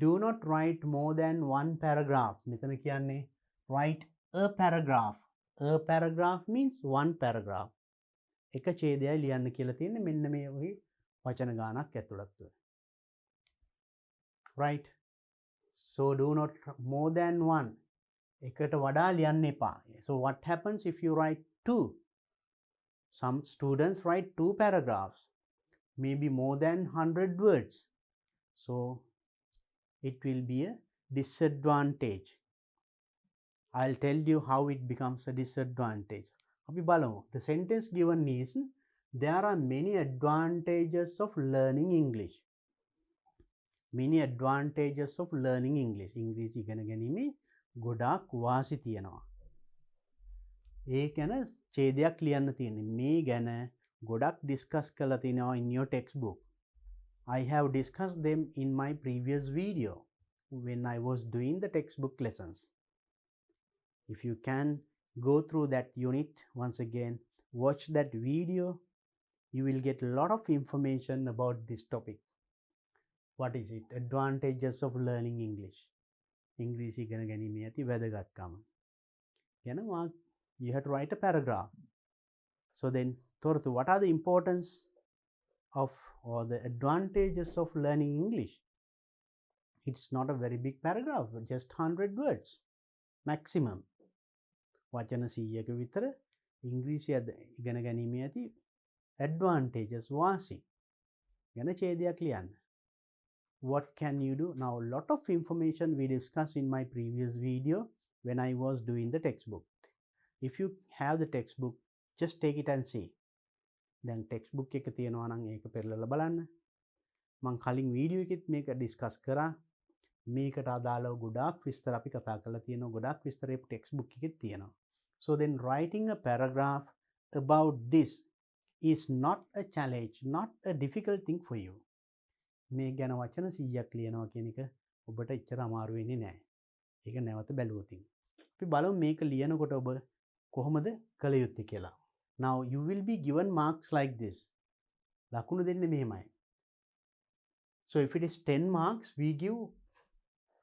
Do not write more than one paragraph. මෙතන කියන්නේ write a paragraph. A paragraph means one paragraph. එක ඡේදයයි ලියන්න කියලා තියෙන්නේ මෙන්න මේ වගේ වචන ගානක් ඇතුළත්ව. Right? So do not more than one. එකට වඩා ලියන්න එපා. So what happens if you write two? Some students write 2 paragraphs, maybe more than 100 words. So it will be a disadvantage. I'll tell you how it becomes a disadvantage. The sentence given is, there are many advantages of learning English. Many advantages of learning English. English ඉගෙන ගැනීමේ ගොඩාක් වාසි තියෙනවා. ඒ ගැන ඡේදයක් ලියන්න තියෙන්නේ. මේ ගැන ගොඩක් ඩිස්කස් කරලා තිනවා in your textbook. I have discussed them in my previous video when I was doing the textbook lessons. If you can go through that unit once again, watch that video, you will get a lot of information about this topic. What is it? Advantages of learning English. English ඉගෙන ගැනීමේ ඇති වැදගත්කම. You have to write a paragraph. So then, what are the importance of or the advantages of learning English? It's not a very big paragraph, just 100 words maximum. වචන 100ක විතර ඉංග්‍රීසි ඉගෙන ගැනීමේ ඇති advantages වාසි ගැන ඡේදයක් ලියන්න. What can you do? Now, a lot of information we discussed in my previous video when I was doing the textbook. If you have the textbook, just take it and see. දැන් textbook එක තියෙනවා නම් ඒක පෙරලලා බලන්න. මම කලින් video එකෙත් මේක ඩිස්කස් කරා. මේකට අදාළව ගොඩාක් විස්තර අපි කතා කරලා තියෙනවා. ගොඩාක් විස්තර ඒ textbook එකෙත් තියෙනවා. So then writing a paragraph about this is not a challenge, not a difficult thing for you. මේ ගැන වචන 100ක් ලියනවා කියන එක ඔබට එච්චර අමාරු වෙන්නේ නැහැ. ඒක නැවත බැලුවොත්. අපි බලමු මේක ලියනකොට ඔබ කොහොමද කළ යුත්තේ කියලා. Now you will be given marks like this. ලකුණු දෙන්නේ මෙහෙමයි. So if it is 10 marks, we give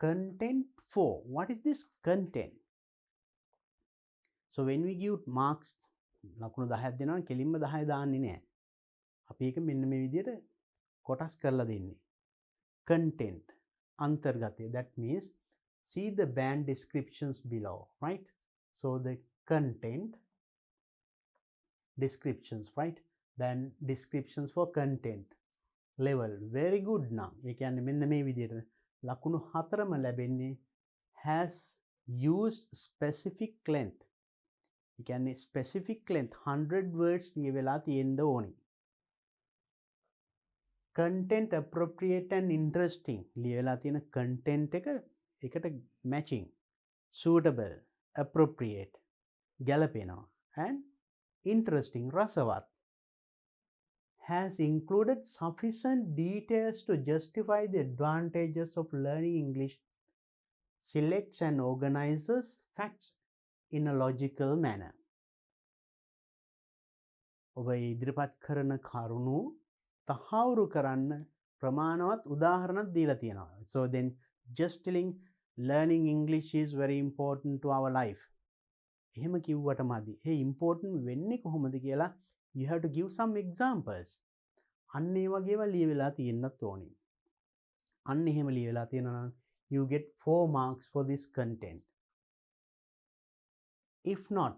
content 4. What is this content? So when we give marks ලකුණු 10ක් දෙනවා කෙලින්ම 10 දාන්නේ නැහැ. අපි ඒක මෙන්න මේ විදිහට කොටස් කරලා දෙන්නේ. Content අන්තර්ගතය, that means see the band descriptions below, right? So the content descriptions, right? Band descriptions for content level very good now. ඒ කියන්නේ මෙන්න මේ විදිහට ලකුණු 4ම ලැබෙන්නේ has used specific length. ඒ කියන්නේ specific length 100 words ලියවිලා තියෙන්න ඕනේ. Content appropriate and interesting ලියලා තියෙන content එක එකට matching, suitable, appropriate ගැලපෙනවා and interesting රසවත්. Has included sufficient details to justify the advantages of learning English, selects and organizes facts in a logical manner. ඔබ ඉදිරිපත් කරන කරුණු තහවුරු කරන්න ප්‍රමාණවත් උදාහරණක් දීලා තියෙනවා. So then just telling learning English is very important to our life. එහෙම කිව්වට මදි. ඒ important වෙන්නේ කොහොමද කියලා you have to give some examples. අන්න ඒ වගේම ලියවිලා තියෙන්නත් ඕනේ. අන්න එහෙම ලියවිලා තියෙනවා නම් you get 4 marks for this content. If not,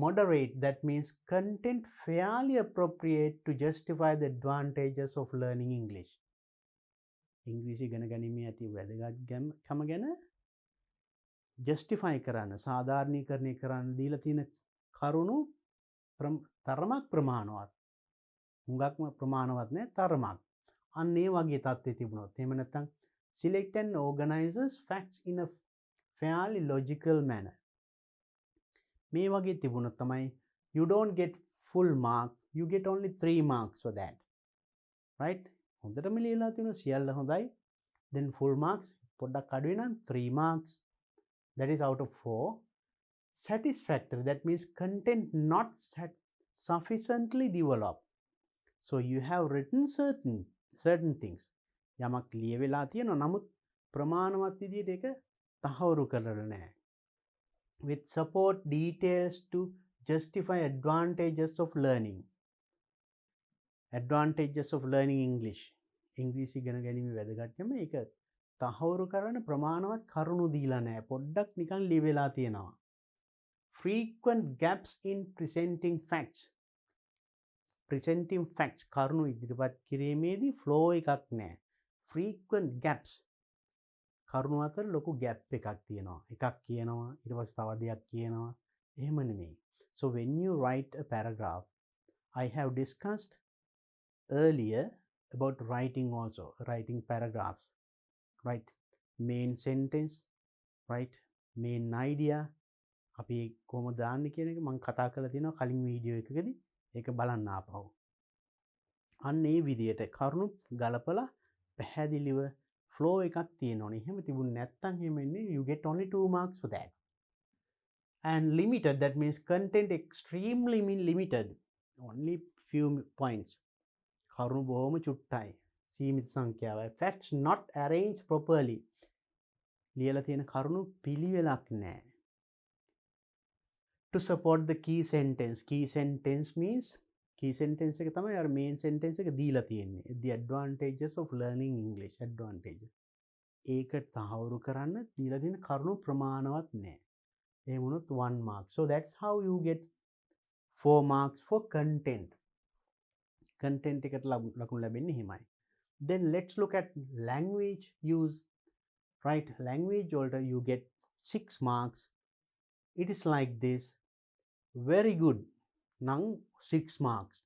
moderate, that means content fairly appropriate to justify the advantages of learning English. ඉංග්‍රීසි ඉගෙන ගැනීමේ ඇති වැදගත්කම ගැන justify කරන්න, සාධාරණීකරණය කරන්න දීලා තියෙන කරුණු තරමක් ප්‍රමාණවත්. හුඟක්ම ප්‍රමාණවත් නෑ තරමක්. අන්න ඒ වගේ තත්ත්වෙ තිබුණොත් එහෙම නැත්නම් select and organizes facts in a fairly logical manner. මේ වගේ තිබුණොත් තමයි you don't get full mark, you get only 3 marks for that, right? හොඳටම ලියලා තියෙනවා සියල්ල හොඳයි, then full marks පොඩ්ඩක් අඩුයි නම් 3 marks, that is out of 4. Satisfactory, that means content not sufficiently developed, so you have written certain things. යමක් ලියවිලා තියෙනවා නමුත් ප්‍රමාණවත් විදිහට ඒක තහවුරු කරලා නැහැ. With support details to justify advantages of learning. Advantages of learning English. ඉංග්‍රීසි ඉගෙන ගැනීමේ වැදගත්කම ඒක තහවුරු කරන ප්‍රමාණවත් කරුණු දීලා නැහැ. පොඩ්ඩක් නිකන් ලියවිලා තියෙනවා. Frequent gaps in presenting facts. Presenting facts කරුණු ඉදිරිපත් කිරීමේදී flow එකක් නැහැ. Frequent gaps. කරුණු අතර ලොකු gap එකක් තියෙනවා. එකක් කියනවා ඊට පස්සේ තව දෙයක් කියනවා. එහෙම නෙමෙයි. So when you write a paragraph, I have discussed earlier about writing also, writing paragraphs, right? Main sentence, right? Main idea. අපි කොහොමද දාන්නේ කියන එක මම කතා කරලා තියෙනවා කලින් වීඩියෝ එකකදී. ඒක බලන්න ආපහු. අන්න ඒ විදිහට කරුණු ගලපලා පැහැදිලිව flow එකක් තියෙනවනේ. එහෙම තිබුණ නැත්නම් එහෙම ඉන්නේ you get only 2 marks for that. And limited, that means content extremely limited, only few points. කරුණු බොහොම චුට්ටයි. සීමිත සංඛ්‍යාවයි. Facts not arranged properly. ලියලා තියෙන කරුණු පිළිවෙලක් නැහැ. To support the key sentence. Key sentence means key sentence එක තමයි අර main sentence එක දීලා තියෙන්නේ. The advantages of learning English. Advantages. ඒක තහවුරු කරන්න දීලා තියෙන කරුණු ප්‍රමාණවත් නැහැ. එහෙම වුණොත් 1 mark. So that's how you get 4 marks for content. Content එකට ලකුණු ලැබෙන්නේ එහෙමයි. Then let's look at language use. Right? Language වලට you get 6 marks. It is like this. Very good. Now 6 marks.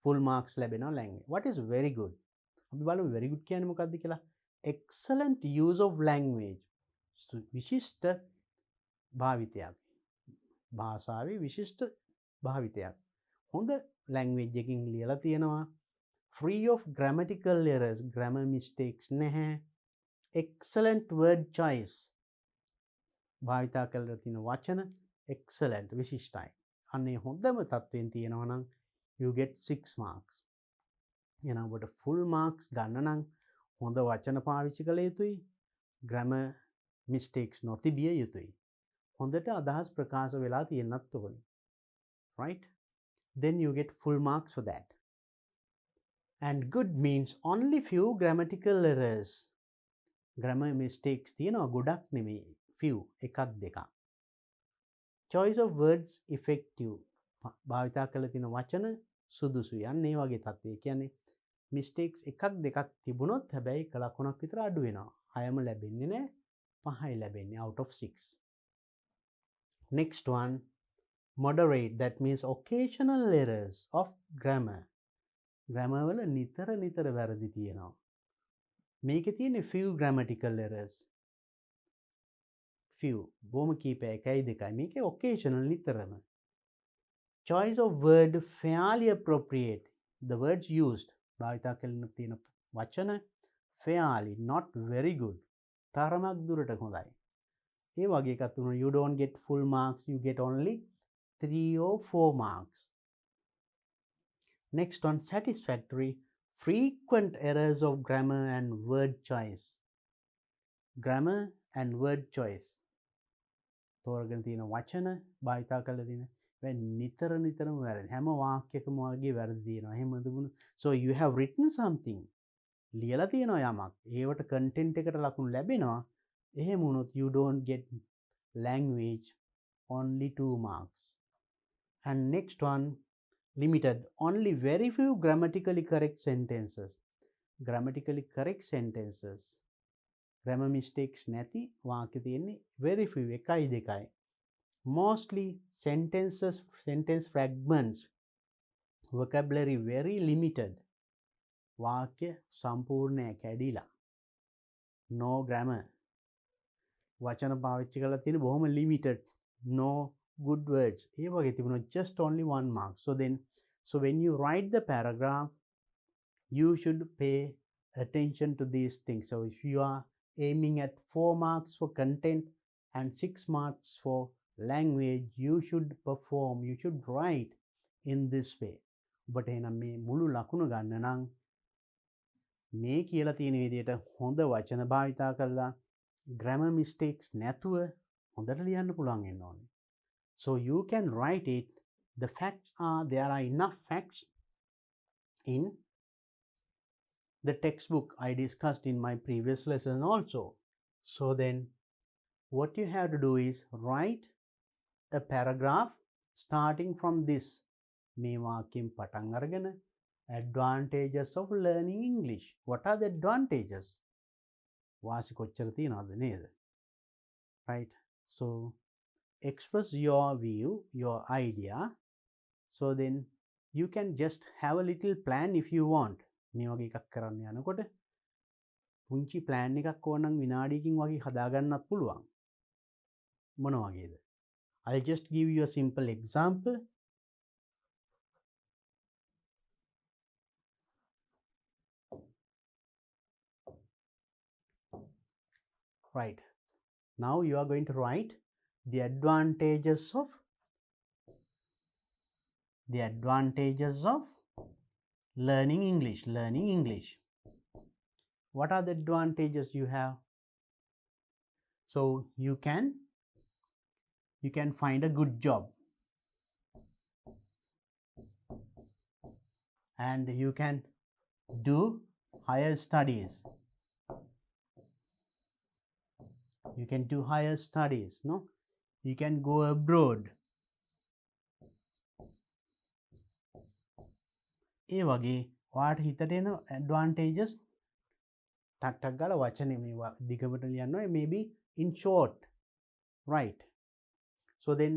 Full marks ලැබෙනවා language. What is very good? අපි බලමු very good කියන්නේ මොකක්ද කියලා. Excellent use of language. විශිෂ්ට භාවිතයක්. භාෂාවේ විශිෂ්ට භාවිතයක්. හොඳ language එකකින් ලියලා තියෙනවා. Free of grammatical errors. Grammar mistakes නැහැ. Excellent word choice. භාවිතා කරලා තියෙන වචන excellent විශිෂ්ටයි. අනේ හොඳම තත්වෙන් තියෙනවා නම් you get 6 marks. එනවා ඔබට full marks ගන්න නම් හොඳ වචන පාවිච්චි කළ යුතුයි. grammar mistakes නොතිබිය යුතුයි. හොඳට අදහස් ප්‍රකාශ වෙලා තියෙන්නත් ඕනේ. right? Then you get full marks for that. And good means only few grammatical errors. Grammar mistakes තියෙනවා ගොඩක් නෙමෙයි. Few එකක් දෙකක්. Choice of words effective. භාවිතා කළ තියෙන වචන සුදුසුයි. අන්න ඒ වගේ තත්ත්වය. කියන්නේ mistakes එකක් දෙකක් තිබුණොත් හැබැයි එක ලකුණක් විතර අඩු වෙනවා. 6ම ලැබෙන්නේ නැහැ. 5යි ලැබෙන්නේ out of 6. Next one, moderate. That means occasional errors of grammar. Grammar වල නිතර වැරදි තියෙනවා. මේකේ තියෙන්නේ few grammatical errors. Few. බොහොම කීපය 1යි 2යි. මේකේ occasional නිතරම. Choice of word fairly appropriate. The words used. භාවිතා කරන තියෙන වචන fairly, not very good. තරමක් දුරට හොඳයි. ඒ වගේ එකක් තුන you don't get full marks, you get only 3 or 4 marks. Next one, satisfactory. Frequent errors of grammar and word choice. Grammar and word choice. තෝරගෙන තියෙන වචන භාවිතා කරලා තියෙන නිතරම වැරදි. හැම වාක්‍යයකම වගේ වැරදි තියෙනවා. එහෙම දුමුණු. So you have written something. ලියලා තියෙනවා යමක්. ඒවට content එකට ලකුණු ලැබෙනවා. එහෙම වුණොත් you don't get language, only 2 marks. And next one, limited. Only very few grammatically correct sentences. Grammatically correct sentences. Grammar mistakes නැති වාක්‍ය තියෙන්නේ very few 1යි 2යි. Mostly sentence fragments. Vocabulary very limited. වාක්‍ය සම්පූර්ණය කැඩිලා. No grammar. වචන පාවිච්චි කරලා තියෙන බොහොම limited. No good words. ඒ වගේ තිබුණා just only 1 mark. So when you write the paragraph, you should pay attention to these things. So if you are aiming at 4 marks for content and 6 marks for language, you should perform, you should write in this way. But එහෙනම් මේ මුළු ලකුණු ගන්න නම් මේ කියලා තියෙන විදිහට හොඳ වචන භාවිතා කරලා grammar mistakes නැතුව හොඳට ලියන්න පුළුවන් වෙන්න ඕනේ. So you can write it. The facts are, there are enough facts in the textbook I discussed in my previous lesson also. So then what you have to do is write a paragraph starting from this. මේ වාක්‍යයෙන් පටන් අරගෙන advantages of learning English. What are the advantages? වාසි කොච්චර තියනවද නේද? Right? So express your view, your idea. So then you can just have a little plan if you want. මේ වගේ එකක් කරන්න යනකොට පුංචි plan එකක් ඕනනම් විනාඩියකින් වගේ හදාගන්නත් පුළුවන්. මොන වගේද? I'll just give you a simple example. Right. Now you are going to write the advantages of learning English. Learning English. What are the advantages you have? So you can find a good job, and you can do higher studies. You can do higher studies, no? You can go abroad. ඒ වගේ ඔයාට හිතට එන advantages ටක් ගාලා වචනේ මේ දිගට ලියන්න ඕනේ, maybe in short. Right. So then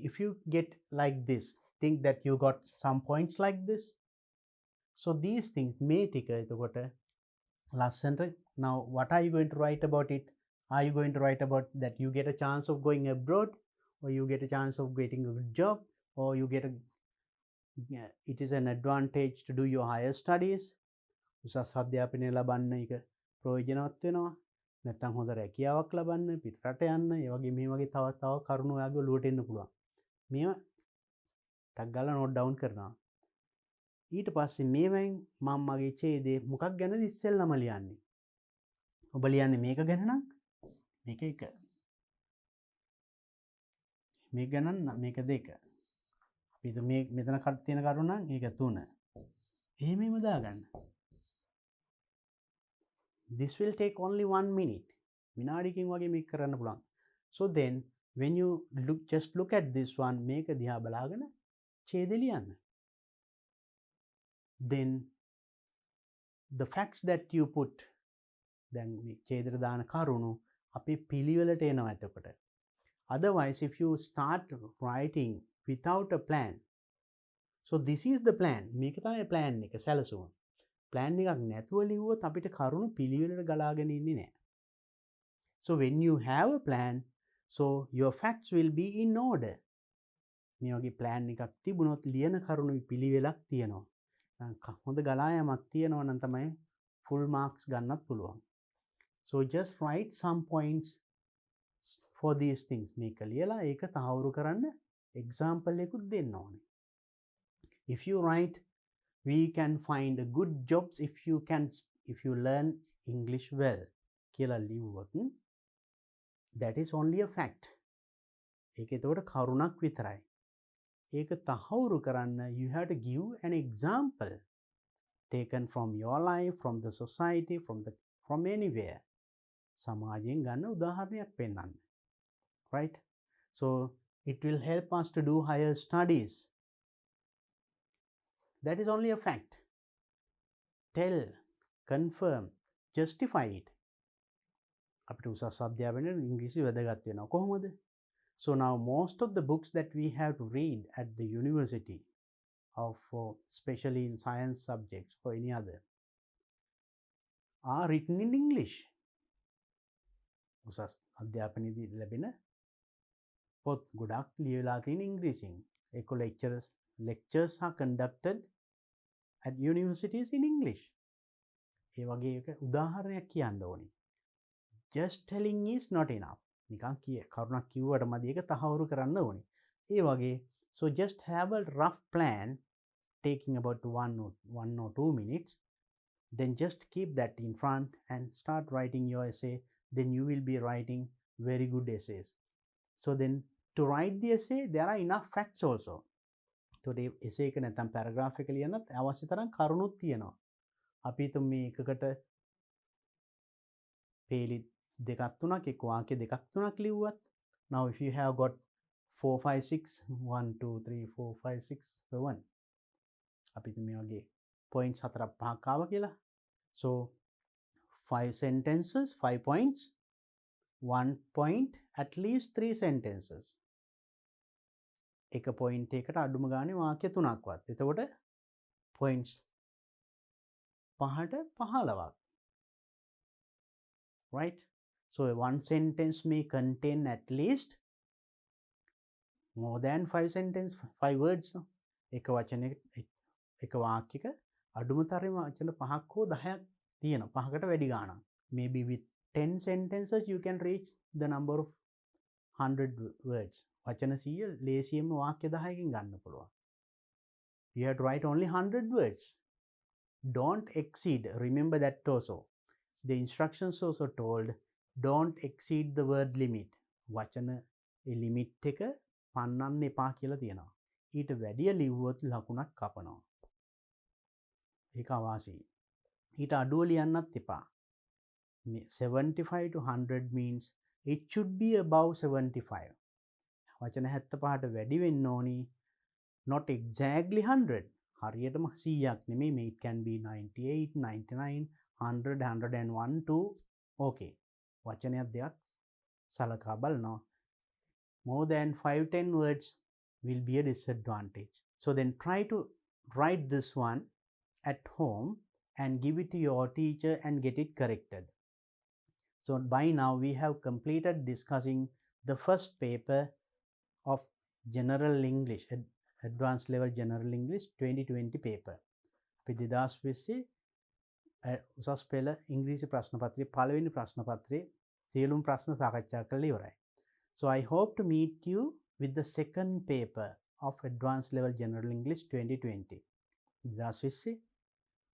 if you get like this, think that you got some points like this. So these things may ටික එතකොට ලස්සනට. Now what are you going to write about it? Are you going to write about that you get a chance of going abroad, or you get a chance of getting a good job, or you get it is an advantage to do your higher studies? උසස් අධ්‍යාපනය ලබන්න එක ප්‍රයෝජනවත් වෙනවා. නැත්නම් හොඳ රැකියාවක් ලබන්න, පිටරට යන්න, ඒ වගේ මේ වගේ තව කරුණු ඔයාගේ ඔලුවට එන්න පුළුවන්. මේවා ටක් ගාලා නෝට් ඩවුන් කරනවා. ඊට පස්සේ මේවෙන් මම මගේ ඡේදේ මොකක් ගැනද ඉස්සෙල්ලාම ලියන්නේ? ඔබ ලියන්නේ මේක ගැන නම් මේක 1. මේක ගැන නම් මේක 2. පිතු මේ මෙතන කට තියෙන කරුණ නම් ඒක 3. එහෙමම දාගන්න. This will take only 1 minute. විනාඩියකින් වගේ මේක කරන්න පුළුවන්. So then when you just look at this one, මේක දිහා බලාගෙන ඡේද ලියන්න. Then the facts that you put, දැන් මේ ඡේදයට දාන කරුණු අපි පිළිවෙලට එනවා එතකොට. Otherwise, if you start writing without a plan, so this is the plan. මේක තමයි plan එක සැලසුම. plan එකක් නැතුව ලිව්වොත් අපිට කරුණු පිළිවෙලට ගලාගෙන ඉන්නේ නැහැ. So when you have a plan, so your facts will be in order. මේ වගේ plan එකක් තිබුණොත් ලියන කරුණු පිළිවෙලක් තියෙනවා. හොඳ ගලා යමක් තියෙනවා නම් තමයි full marks ගන්නත් පුළුවන්. So just write some points for these things. මේක ලියලා ඒක තහවුරු කරන්න example එකකුත් දෙන්න ඕනේ. If you write, we can find good jobs if you learn English well කියලා ලිව්වොත් that is only a fact. ඒක එතකොට කරුණක් විතරයි. ඒක තහවුරු කරන්න you have to give an example taken from your life, from the society, from anywhere. සමාජයෙන් ගන්න උදාහරණයක් පෙන්නන්න. Right? So it will help us to do higher studies. That is only a fact. Tell, confirm, justify it. අපිට උසස් අධ්‍යාපනයේ ඉංග්‍රීසි වැදගත් වෙනවා කොහොමද? So now most of the books that we have to read at the university, especially in science subjects or any other, are written in English. උසස් අධ්‍යාපනයේදී ලැබෙන පොත් ගොඩක් ලියලා තියෙන ඉංග්‍රීසියෙන්. ඒක lectures are conducted at universities in English. ඒ වගේ එක උදාහරණයක් කියන්න ඕනේ. Just telling is not enough. නිකන් කරුණක් කිව්වට මදි ඒක තහවුරු කරන්න ඕනේ. ඒ වගේ so just have a rough plan taking about 1 or 2 minutes. Then just keep that in front and start writing your essay. Then you will be writing very good essays. So then to write the essay, there are enough facts also. So the essay එක නැත්නම් paragraph එක ලියනත් අවශ්‍ය තරම් කරුණුත් තියෙනවා. අපි හිතමු මේ එකකට පේලි දෙකක් තුනක් එක්ක වාක්‍ය දෙකක් තුනක් ලිව්වත් now if you have got 4 5 6 1 2 3 4 5 6 7 අපි මේ වගේ points 4ක් 5ක් ආවා කියලා. So 5 sentences, 5 points, 1 point, at least 3 sentences. එක point එකකට අඩුම ගානේ වාක්‍ය තුනක්වත්. එතකොට points 5ට 15ක්. Right? So one sentence may contain at least more than 5 words. එක වචනයක එක වාක්‍යයක අඩුම තරමේ වචන 5ක් හෝ 10ක් තියෙනවා. 5කට වැඩි ගාණක්. Maybe with 10 sentences you can reach the number of 100 words. වචන 100 ලේසියෙන්ම වාක්‍ය 10කින් ගන්න පුළුවන්. You have to write only 100 words. Don't exceed. Remember that also. The instructions also told don't exceed the word limit. වචන limit එක පන්නන්න එපා කියලා තියෙනවා. ඊට වැඩිය ලිව්වොත් ලකුණක් කපනවා. ඒක අවාසියි. ඊට අඩුව ලියන්නත් එපා. 75 to 100 means it should be above 75. වචන 75ට වැඩි වෙන්න ඕනි. Not exactly 100. හරියටම 100ක් නෙමෙයි. මේ it can be 98, 99, 100, 101 to okay. වචනයක් දෙයක් සලකා බලනවා. More than 5-10 words will be a disadvantage. So then try to write this one at home and give it to your teacher and get it corrected. So by now we have completed discussing the first paper of General English, Advanced Level General English 2020 paper. අපි 2020 උසස් පෙළ ඉංග්‍රීසි ප්‍රශ්න පත්‍රයේ පළවෙනි ප්‍රශ්න පත්‍රයේ සියලුම ප්‍රශ්න සාකච්ඡා කරලා ඉවරයි. So I hope to meet you with the second paper of Advanced Level General English 2020. 2020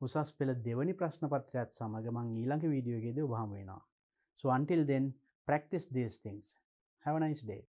උසස් පෙළ දෙවනි ප්‍රශ්න පත්‍රයත් සමග මම ඊළඟ වීඩියෝ එකේදී ඔබ හමු වෙනවා. So until then, practice these things. Have a nice day.